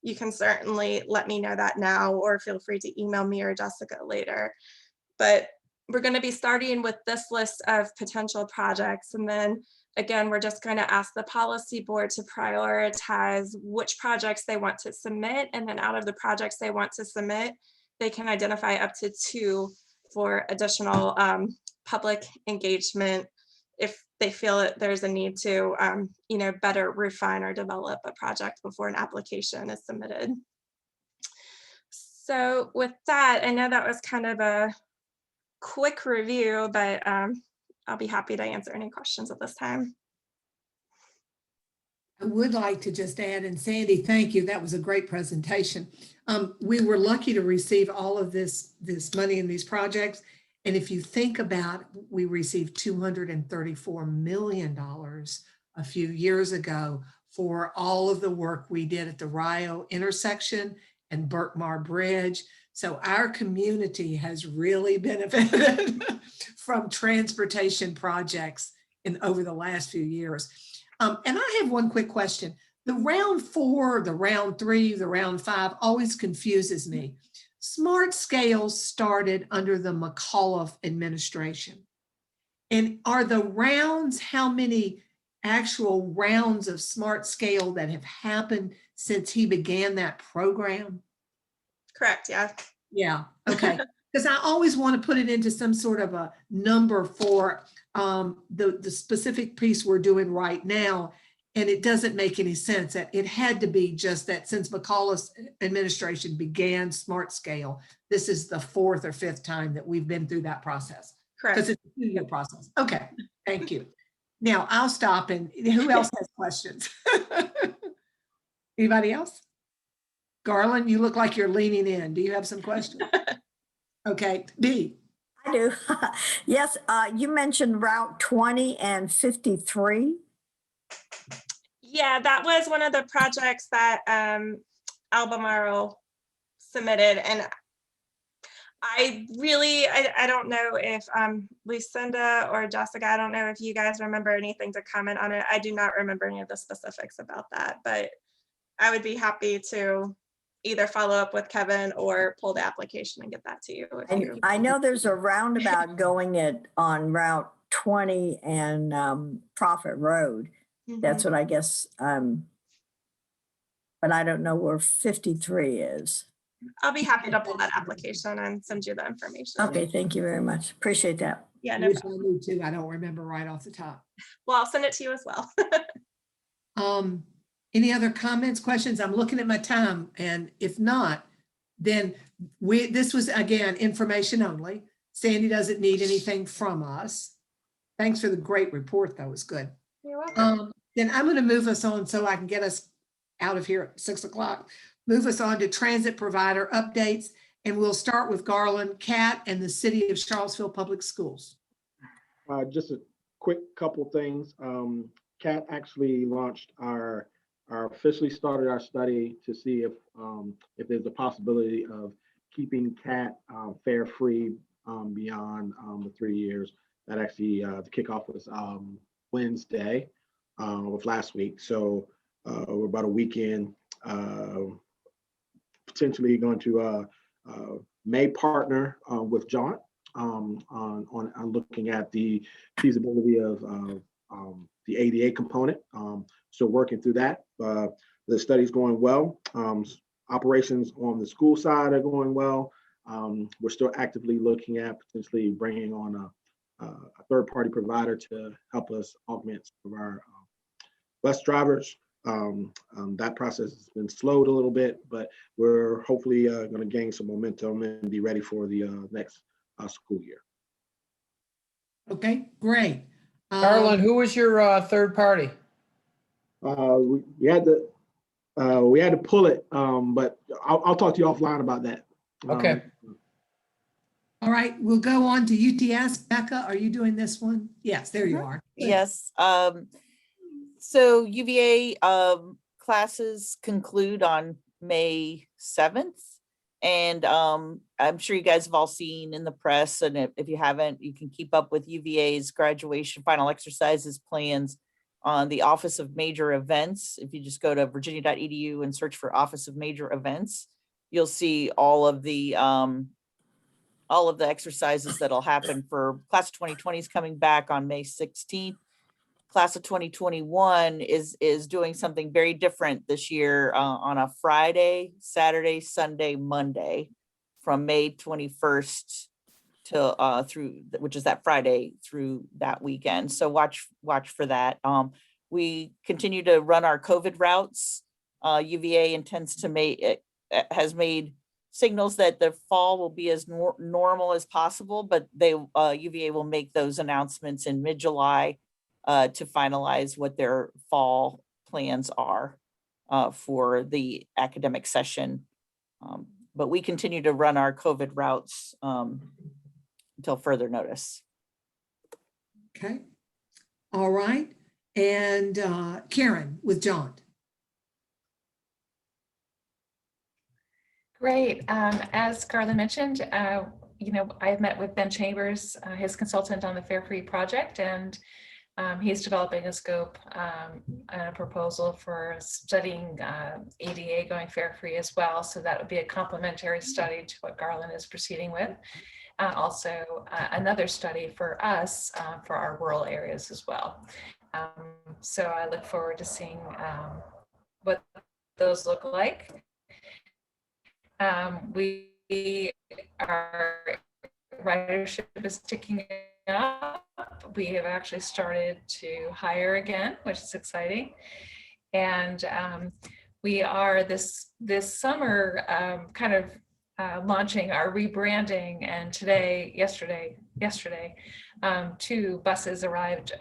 you can certainly let me know that now, or feel free to email me or Jessica later. But we're going to be starting with this list of potential projects. And then again, we're just going to ask the policy board to prioritize which projects they want to submit. And then out of the projects they want to submit, they can identify up to 2 for additional public engagement if they feel that there's a need to, better refine or develop a project before an application is submitted. So with that, I know that was kind of a quick review, but I'll be happy to answer any questions at this time. I would like to just add, and Sandy, thank you. That was a great presentation. We were lucky to receive all of this money in these projects. And if you think about, we received $234 million a few years ago for all of the work we did at the Rio intersection and Albemarle Bridge. So our community has really benefited from transportation projects over the last few years. And I have one quick question. The round 4, the round 3, the round 5 always confuses me. Smart Scales started under the McAuliffe administration. And are the rounds, how many actual rounds of Smart Scale that have happened since he began that program? Correct, yeah. Yeah, okay. Because I always want to put it into some sort of a number for the specific piece we're doing right now. And it doesn't make any sense. That it had to be just that since McAuliffe's administration began Smart Scale, this is the 4th or 5th time that we've been through that process. Correct. Because it's a 2-year process. Okay, thank you. Now I'll stop, and who else has questions? Anybody else? Garland, you look like you're leaning in. Do you have some questions? Okay, Dee. I do. Yes, you mentioned Route 20 and 53. Yeah, that was one of the projects that Albemarle submitted. And I don't know if Lucinda or Jessica, I don't know if you guys remember anything to comment on it. I do not remember any of the specifics about that, but I would be happy to either follow up with Kevin or pull the application and get that to you. I know there's a roundabout going on Route 20 and Prophet Road. That's what I guess, but I don't know where 53 is. I'll be happy to pull that application and send you the information. Okay, thank you very much. Appreciate that. Yeah, no I need to. I don't remember right off the top. Well, I'll send it to you as well. Any other comments, questions? I'm looking at my time, and if not, then this was, again, information only. Sandy doesn't need anything from us. Thanks for the great report, though. It was good. You're welcome. Then I'm going to move us on so I can get us out of here at 6 o'clock. Move us on to transit provider updates, and we'll start with Garland, Cat, and the City of Charlottesville Public Schools. Just a quick couple things. Cat actually launched officially started our study to see if there's a possibility of keeping Cat fare free beyond the 3 years. That actually the kickoff was Wednesday of last week. So we're about a weekend, potentially going to may partner with JAUNT on looking at the feasibility of the ADA component. So working through that. The study's going well. Operations on the school side are going well. We're still actively looking at potentially bringing on a third-party provider to help us augment some of our bus drivers. That process has been slowed a little bit, but we're hopefully going to gain some momentum and be ready for the next school year. Okay, great. Garland, who was your third party? We had to pull it, but I'll talk to you offline about that. Okay. All right, we'll go on to UTS. Becca, are you doing this one? Yes, there you are. Yes. So UVA classes conclude on May 7th. And I'm sure you guys have all seen in the press, and if you haven't, you can keep up with UVA's graduation final exercises plans on the Office of Major Events. If you just go to virginia.edu and search for Office of Major Events, you'll see all of the exercises that'll happen for class of 2020 is coming back on May 16th. Class of 2021 is doing something very different this year on a Friday, Saturday, Sunday, Monday from May 21st to through, which is that Friday through that weekend. So watch for that. We continue to run our COVID routes. UVA intends to has made signals that the fall will be as normal as possible, but UVA will make those announcements in mid-July to finalize what their fall plans are for the academic session. But we continue to run our COVID routes until further notice. Okay. All right. And Karen with JAUNT. Great. As Garland mentioned, I've met with Ben Chambers, his consultant on the Fare Free project, and he's developing a scope and a proposal for studying ADA going fare free as well. So that would be a complementary study to what Garland is proceeding with. Also, another study for us for our rural areas as well. So I look forward to seeing what those look like. Our ridership is ticking up. We have actually started to hire again, which is exciting. And we are this summer launching our rebranding. And yesterday, 2 buses arrived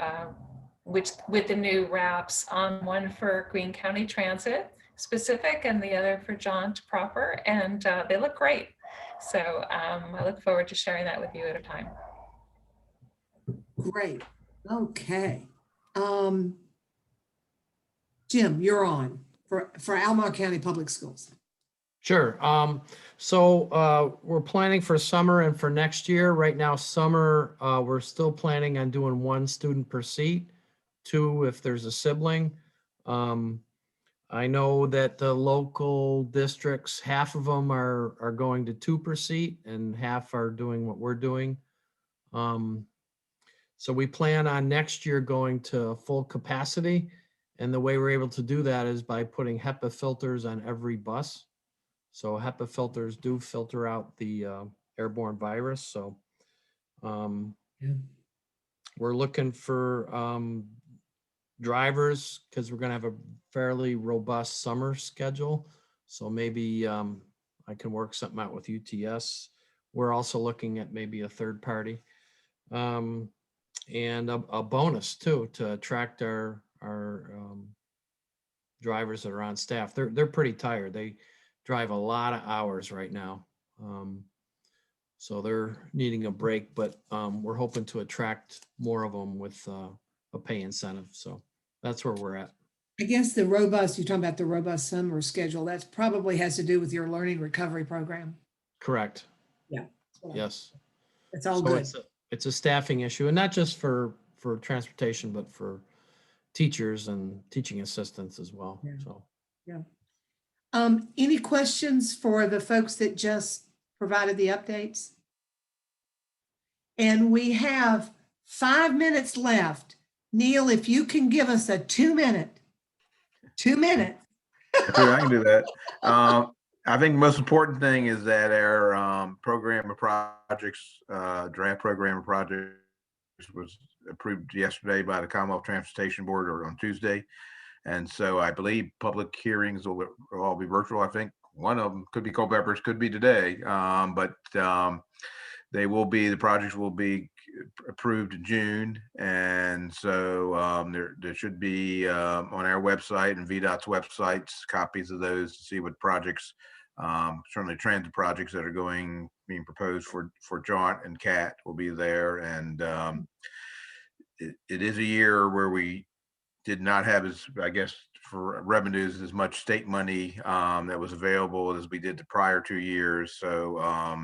with the new wraps on, one for Greene County Transit specific and the other for JAUNT proper. And they look great. So I look forward to sharing that with you at a time. Great. Okay. Jim, you're on for Albemarle County Public Schools. Sure. So we're planning for summer and for next year. Right now, summer, we're still planning on doing 1 student per seat, 2 if there's a sibling. I know that the local districts, half of them are going to 2 per seat and half are doing what we're doing. So we plan on next year going to full capacity. And the way we're able to do that is by putting HEPA filters on every bus. So HEPA filters do filter out the airborne virus. So we're looking for drivers because we're going to have a fairly robust summer schedule. So maybe I can work something out with UTS. We're also looking at maybe a third party. And a bonus too to attract our drivers that are on staff. They're pretty tired. They drive a lot of hours right now, so they're needing a break. But we're hoping to attract more of them with a pay incentive. So that's where we're at. I guess the robust, you're talking about the robust summer schedule. That probably has to do with your learning recovery program. Correct. Yeah. Yes. It's all so good. It's a staffing issue, and not just for transportation, but for teachers and teaching assistants as well. Yeah. So yeah. Any questions for the folks that just provided the updates? And we have 5 minutes left. Neil, if you can give us a 2 minute. Okay, I can do that. I think the most important thing is that our program of projects, draft program of projects was approved yesterday by the Commonwealth Transportation Board or on Tuesday. And so I believe public hearings will all be virtual. I think one of them could be Culpeper's, could be today. They will be, the projects will be approved in June. And so there should be on our website and VDOT's websites, copies of those to see what projects, certainly transit projects that are being proposed for JAUNT and CAT will be there. And it is a year where we did not have, as I guess, for revenues, as much state money that was available as we did the prior 2 years. So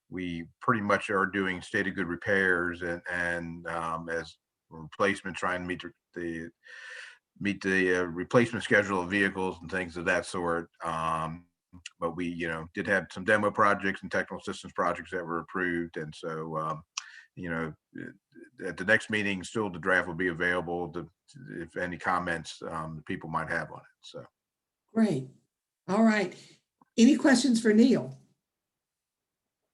we pretty much are doing state of good repairs and as replacement, trying to meet the replacement schedule of vehicles and things of that sort. But we, did have some demo projects and technical assistance projects that were approved. And so, at the next meeting, still the draft will be available if any comments people might have on it. So. Great. All right. Any questions for Neil?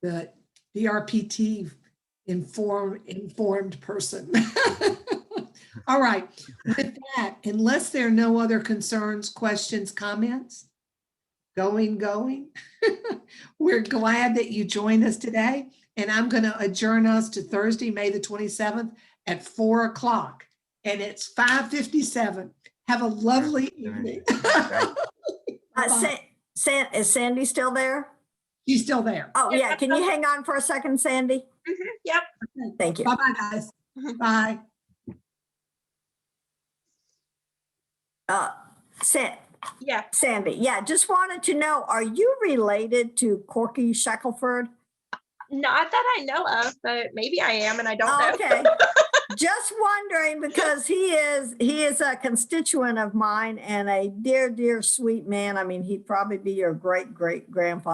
The DRPT informed person. All right. With that, unless there are no other concerns, questions, comments, going. We're glad that you joined us today. And I'm going to adjourn us to Thursday, May the 27th at 4 o'clock. And it's 5:57. Have a lovely evening. Is Sandy still there? She's still there. Oh, yeah. Can you hang on for a second, Sandy? Yep. Thank you. Bye-bye, guys. Bye. Yeah. Sandy, yeah, just wanted to know, are you related to Corky Shackelford? Not that I know of, but maybe I am and I don't know. Okay. Just wondering because he is a constituent of mine and a dear, dear, sweet man. I mean, he'd probably be your great grandfather.